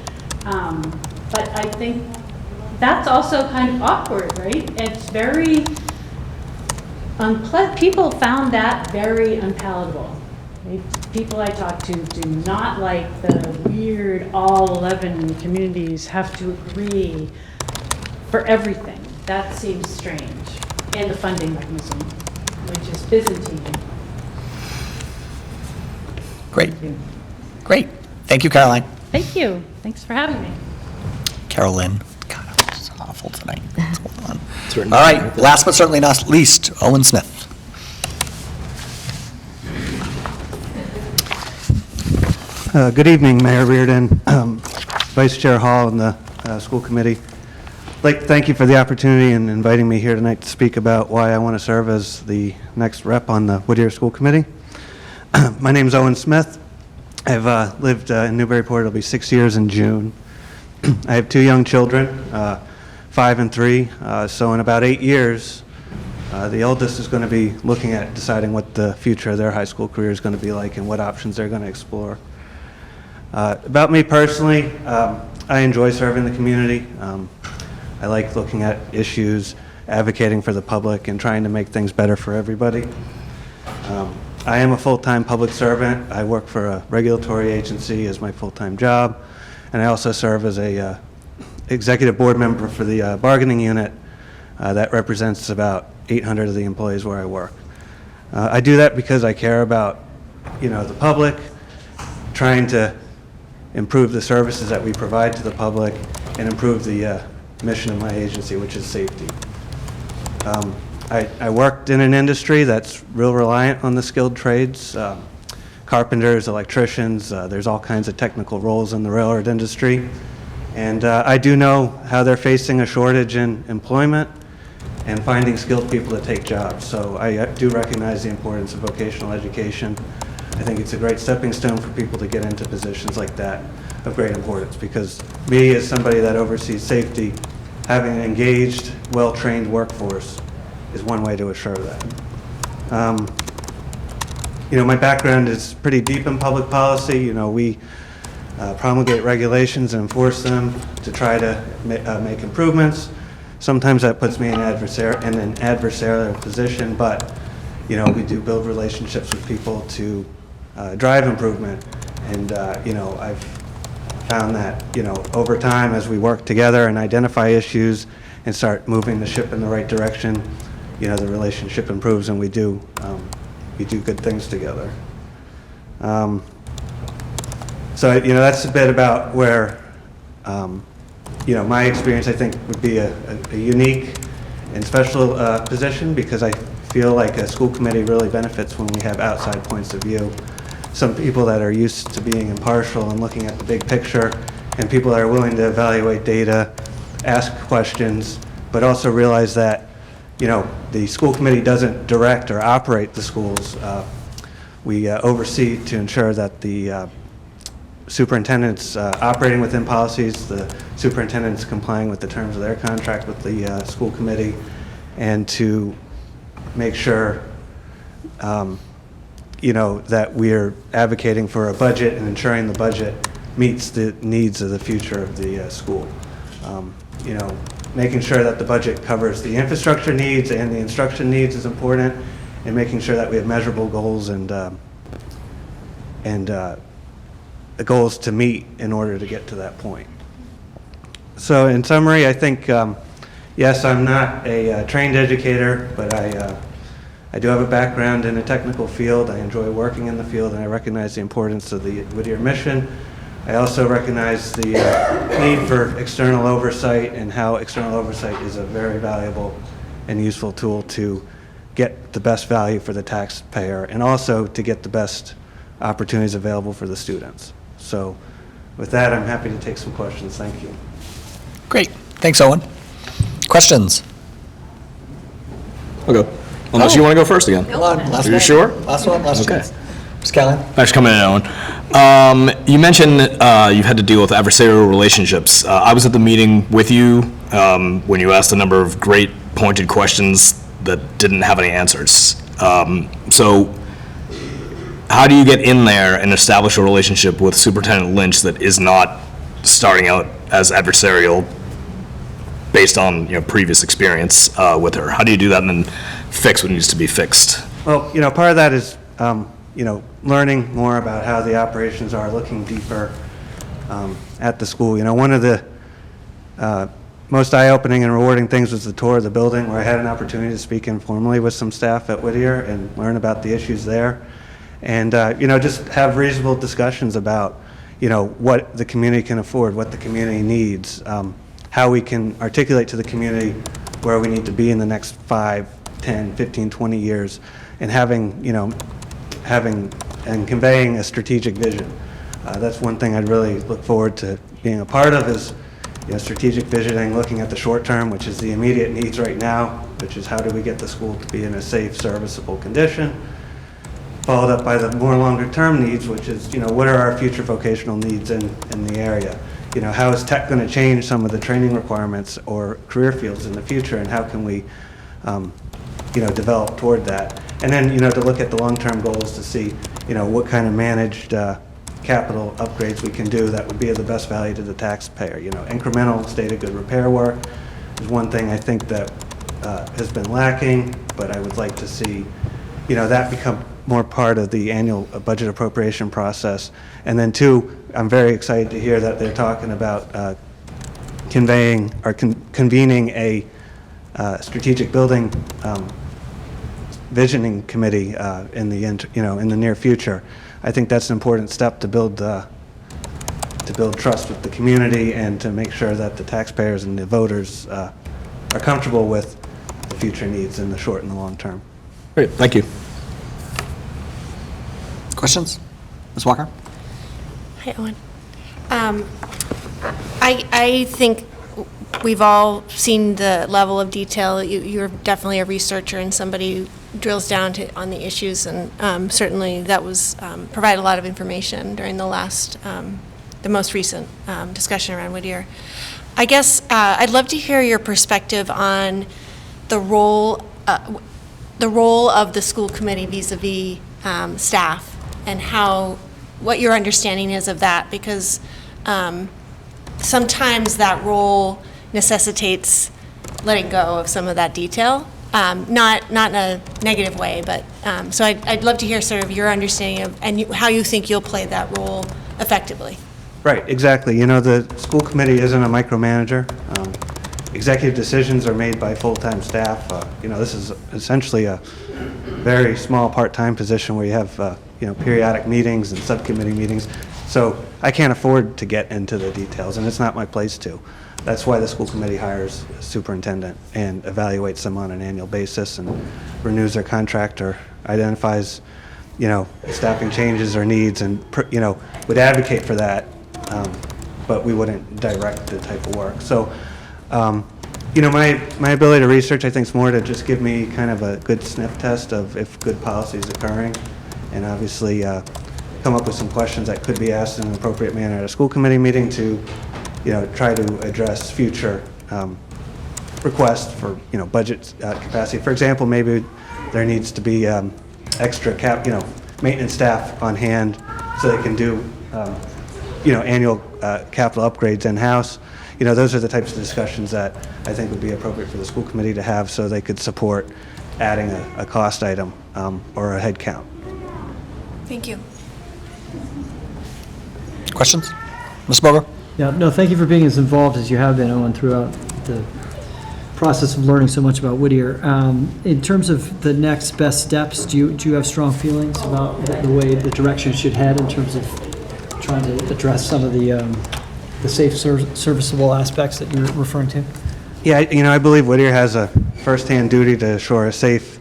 Speaker 10: But I think that's also kind of awkward, right? It's very unpleasant. People found that very unpalatable. People I talk to do not like the weird all 11 communities have to agree for everything. That seems strange. And the funding mechanism, which is Byzantine.
Speaker 1: Great. Great. Thank you, Caroline.
Speaker 10: Thank you. Thanks for having me.
Speaker 1: Carolyn. God, I'm so awful tonight. What's going on? All right, last but certainly not least, Owen Smith.
Speaker 11: Good evening, Mayor Reardon, Vice Chair Hall, and the school committee. I'd like to thank you for the opportunity and inviting me here tonight to speak about why I want to serve as the next rep on the Whittier School Committee. My name is Owen Smith. I've lived in Newburyport. It'll be 6 years in June. I have two young children, 5 and 3. So in about 8 years, The oldest is going to be looking at deciding what the future of their high school career is going to be like and what options they're going to explore. About me personally, I enjoy serving the community. I like looking at issues, advocating for the public, and trying to make things better for everybody. I am a full-time public servant. I work for a regulatory agency as my full-time job, and I also serve as a executive board member for the bargaining unit that represents about 800 of the employees where I work. I do that because I care about, the public, trying to improve the services that we provide to the public, and improve the mission of my agency, which is safety. I worked in an industry that's real reliant on the skilled trades, carpenters, electricians, there's all kinds of technical roles in the railroad industry. And I do know how they're facing a shortage in employment and finding skilled people to take jobs. So I do recognize the importance of vocational education. I think it's a great stepping stone for people to get into positions like that of great importance, because me, as somebody that oversees safety, having an engaged, well-trained workforce is one way to assure that. My background is pretty deep in public policy. We promulgate regulations and enforce them to try to make improvements. Sometimes that puts me in an adversarial position, but we do build relationships with people to drive improvement. And I've found that over time, as we work together and identify issues and start moving the ship in the right direction, the relationship improves, and we do good things together. So that's a bit about where my experience, I think, would be a unique and special position, because I feel like a school committee really benefits when we have outside points of view. Some people that are used to being impartial and looking at the big picture, and people that are willing to evaluate data, ask questions, but also realize that the school committee doesn't direct or operate the schools. We oversee to ensure that the superintendent's operating within policies, the superintendent's complying with the terms of their contract with the school committee, and to make sure that we're advocating for a budget and ensuring the budget meets the needs of the future of the school. Making sure that the budget covers the infrastructure needs and the instruction needs is important, and making sure that we have measurable goals and goals to meet in order to get to that point. So in summary, I think, yes, I'm not a trained educator, but I do have a background in a technical field. I enjoy working in the field, and I recognize the importance of the Whittier mission. I also recognize the need for external oversight, and how external oversight is a very valuable and useful tool to get the best value for the taxpayer, and also to get the best opportunities available for the students. So with that, I'm happy to take some questions. Thank you.
Speaker 1: Great. Thanks, Owen. Questions?
Speaker 9: Okay. Unless you want to go first again.
Speaker 1: Hold on, last
Speaker 9: Are you
Speaker 1: one.
Speaker 9: sure?
Speaker 1: Last one, last
Speaker 9: Okay.
Speaker 1: chance. Ms. Callahan?
Speaker 9: Thanks for coming in, Owen. You mentioned you've had to deal with adversarial relationships. I was at the meeting with you when you asked a number of great pointed questions that didn't have any answers. So how do you get in there and establish a relationship with Superintendent Lynch that is not starting out as adversarial based on previous experience with her? How do you do that and then fix what needs to be fixed?
Speaker 11: Well, part of that is, learning more about how the operations are, looking deeper at the school. One of the most eye-opening and rewarding things was the tour of the building, where I had an opportunity to speak informally with some staff at Whittier and learn about the issues there. And, just have reasonable discussions about, what the community can afford, what the community needs, how we can articulate to the community where we need to be in the next 5, 10, 15, 20 years, and having and conveying a strategic vision. That's one thing I'd really look forward to being a part of, is strategic visioning, looking at the short term, which is the immediate needs right now, which is how do we get the school to be in a safe, serviceable condition, followed up by the more longer term needs, which is, what are our future vocational needs in the area? How is tech going to change some of the training requirements or career fields in the future, and how can we develop toward that. And then, to look at the long-term goals to see, what kind of managed capital upgrades we can do that would be of the best value to the taxpayer. Incremental state of good repair work is one thing I think that has been lacking, but I would like to see, that become more part of the annual budget appropriation process. And then two, I'm very excited to hear that they're talking about convening a strategic building visioning committee in the near future. I think that's an important step to build trust with the community and to make sure that the taxpayers and the voters are comfortable with the future needs in the short and the long term.
Speaker 9: Great, thank you.
Speaker 1: Questions? Ms. Walker?
Speaker 4: Hi, Owen. I think we've all seen the level of detail. You're definitely a researcher and somebody who drills down on the issues, and certainly that was provided a lot of information during the most recent discussion around Whittier. I guess I'd love to hear your perspective on the role of the school committee vis-a-vis staff, and what your understanding is of that, because sometimes that role necessitates letting go of some of that detail, not in a negative way, but so I'd love to hear sort of your understanding of and how you think you'll play that role effectively.
Speaker 11: Right, exactly. The school committee isn't a micromanager. Executive decisions are made by full-time staff. This is essentially a very small part-time position where you have periodic meetings and subcommittee meetings. So I can't afford to get into the details, and it's not my place to. That's why the school committee hires a superintendent and evaluates them on an annual basis and renews their contract or identifies, staffing changes or needs, and, would advocate for that, but we wouldn't direct the type of work. So, my ability to research, I think, is more to just give me kind of a good sniff test of if good policy is occurring, and obviously come up with some questions that could be asked in an appropriate manner at a school committee meeting to, try to address future requests for, budget capacity. For example, maybe there needs to be extra maintenance staff on hand so they can do, annual capital upgrades in-house. Those are the types of discussions that I think would be appropriate for the school committee to have so they could support adding a cost item or a head count.
Speaker 4: Thank you.
Speaker 1: Questions? Ms. Boger?
Speaker 6: Yeah, no, thank you for being as involved as you have been, Owen, throughout the process of learning so much about Whittier. In terms of the next best steps, do you have strong feelings about the way the direction should head in terms of trying to address some of the safe, serviceable aspects that you're referring to?
Speaker 11: Yeah, I believe Whittier has a first-hand duty to assure a safe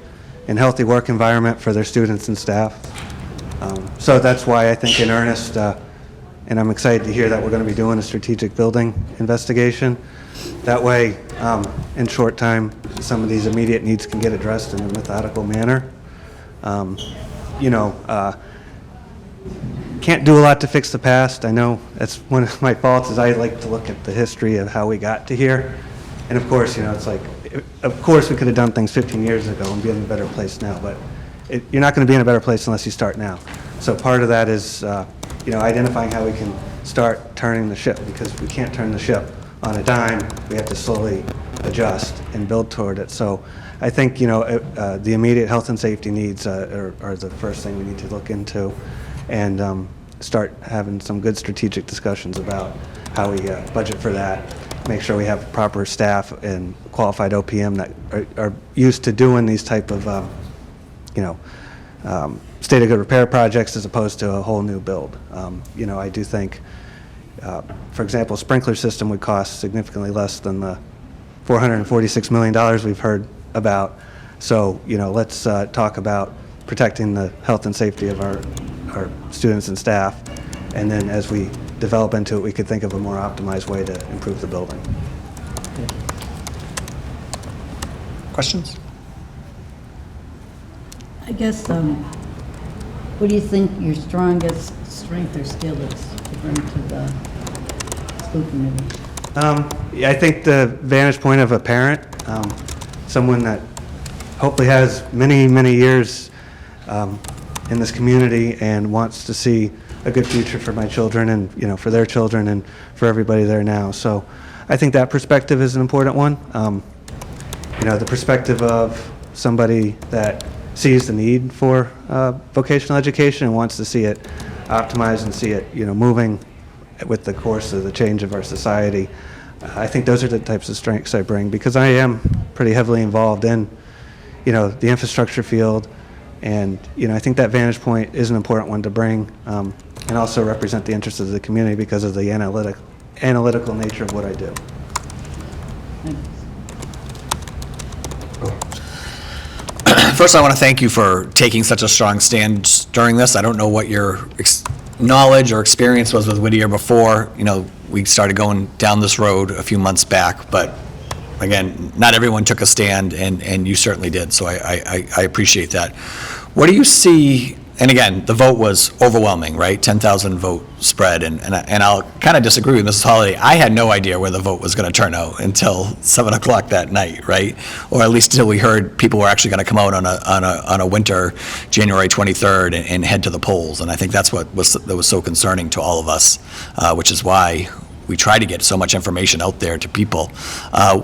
Speaker 11: and healthy work environment for their students and staff. So that's why I think in earnest, and I'm excited to hear that we're going to be doing a strategic building investigation. That way, in short time, some of these immediate needs can get addressed in a methodical manner. Can't do a lot to fix the past. I know that's one of my faults, is I like to look at the history of how we got to here. And of course, it's like, of course we could have done things 15 years ago and be in a better place now, but you're not going to be in a better place unless you start now. So part of that is, identifying how we can start turning the ship, because we can't turn the ship on a dime. We have to slowly adjust and build toward it. So I think, the immediate health and safety needs are the first thing we need to look into, and start having some good strategic discussions about how we budget for that, make sure we have proper staff and qualified OPM that are used to doing these type of, state of good repair projects as opposed to a whole new build. I do think, for example, a sprinkler system would cost significantly less than the $446 million we've heard about. So, let's talk about protecting the health and safety of our students and staff. And then as we develop into it, we could think of a more optimized way to improve the building.
Speaker 1: Questions?
Speaker 3: I guess, what do you think your strongest strength or skill is to bring to the school committee?
Speaker 11: I think the vantage point of a parent, someone that hopefully has many, many years in this community and wants to see a good future for my children and, for their children and for everybody there now. So I think that perspective is an important one. The perspective of somebody that sees the need for vocational education and wants to see it optimized and see it, moving with the course of the change of our society. I think those are the types of strengths I bring because I am pretty heavily involved in, the infrastructure field. And, I think that vantage point is an important one to bring and also represent the interests of the community because of the analytical nature of what I do.
Speaker 1: First, I want to thank you for taking such a strong stand during this. I don't know what your knowledge or experience was with Whittier before. We started going down this road a few months back, but again, not everyone took a stand, and you certainly did, so I appreciate that. What do you see, and again, the vote was overwhelming, right? 10,000 vote spread, and I'll kind of disagree with Mrs. Holliday. I had no idea where the vote was going to turn out until 7 o'clock that night, right? Or at least until we heard people were actually going to come out on a winter January 23rd and head to the polls, and I think that's that was so concerning to all of us, which is why we try to get so much information out there to people.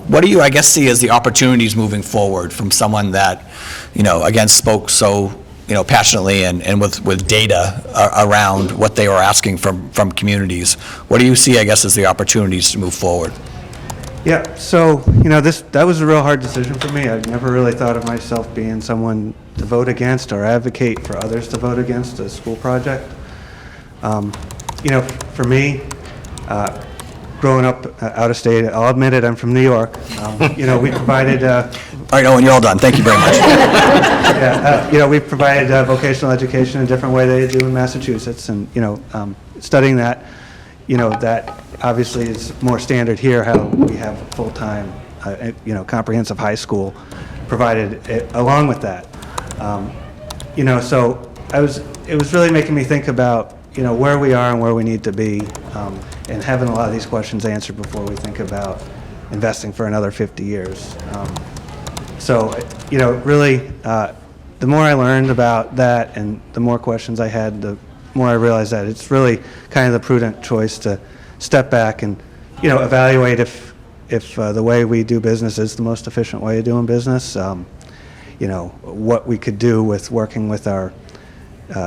Speaker 1: What do you, I guess, see as the opportunities moving forward from someone that, again, spoke so, passionately and with data around what they were asking from communities? What do you see, I guess, as the opportunities to move forward?
Speaker 11: Yeah, so, that was a real hard decision for me. I never really thought of myself being someone to vote against or advocate for others to vote against a school project. For me, growing up out of state, I'll admit it, I'm from New York. We provided...
Speaker 1: All right, Owen, you're all done. Thank you very much.
Speaker 11: We provided vocational education in a different way they do in Massachusetts, and, studying that, that obviously is more standard here, how we have full-time, comprehensive high school provided along with that. So it was really making me think about, where we are and where we need to be, and having a lot of these questions answered before we think about investing for another 50 years. Really, the more I learned about that and the more questions I had, the more I realized that it's really kind of the prudent choice to step back and, evaluate if the way we do business is the most efficient way of doing business, what we could do with working with our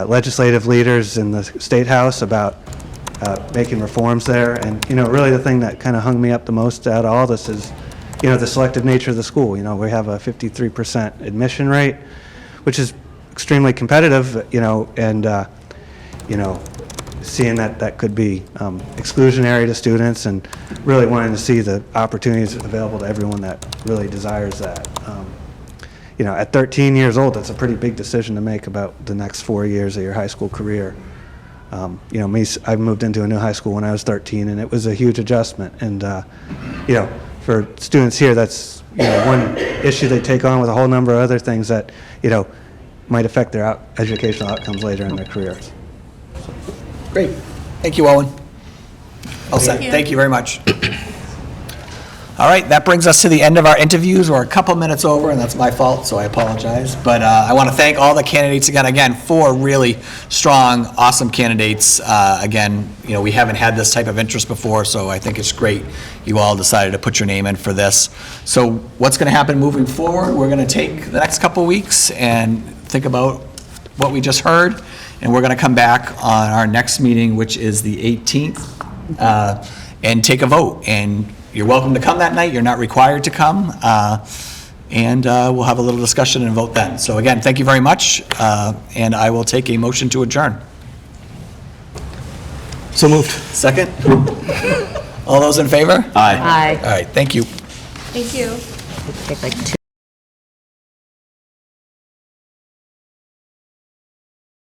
Speaker 11: legislative leaders in the State House about making reforms there. And, really the thing that kind of hung me up the most out of all this is, the selective nature of the school. We have a 53% admission rate, which is extremely competitive, and, seeing that could be exclusionary to students and really wanting to see the opportunities available to everyone that really desires that. At 13 years old, that's a pretty big decision to make about the next 4 years of your high school career. I moved into a new high school when I was 13, and it was a huge adjustment. And, for students here, that's, one issue they take on with a whole number of other things that, might affect their educational outcomes later in their careers.
Speaker 1: Great. Thank you, Owen. All set. Thank you very much. All right, that brings us to the end of our interviews. We're a couple minutes over, and that's my fault, so I apologize. But I want to thank all the candidates again, 4 really strong, awesome candidates. Again, we haven't had this type of interest before, so I think it's great you all decided to put your name in for this. So what's going to happen moving forward? We're going to take the next couple weeks and think about what we just heard, and we're going to come back on our next meeting, which is the 18th, and take a vote. And you're welcome to come that night. You're not required to come. And we'll have a little discussion and vote then. So again, thank you very much. And I will take a motion to adjourn.
Speaker 9: So moved.
Speaker 1: Second? All those in favor?
Speaker 9: Aye.
Speaker 1: All right, thank you.
Speaker 4: Thank you.
Speaker 7: Take like 2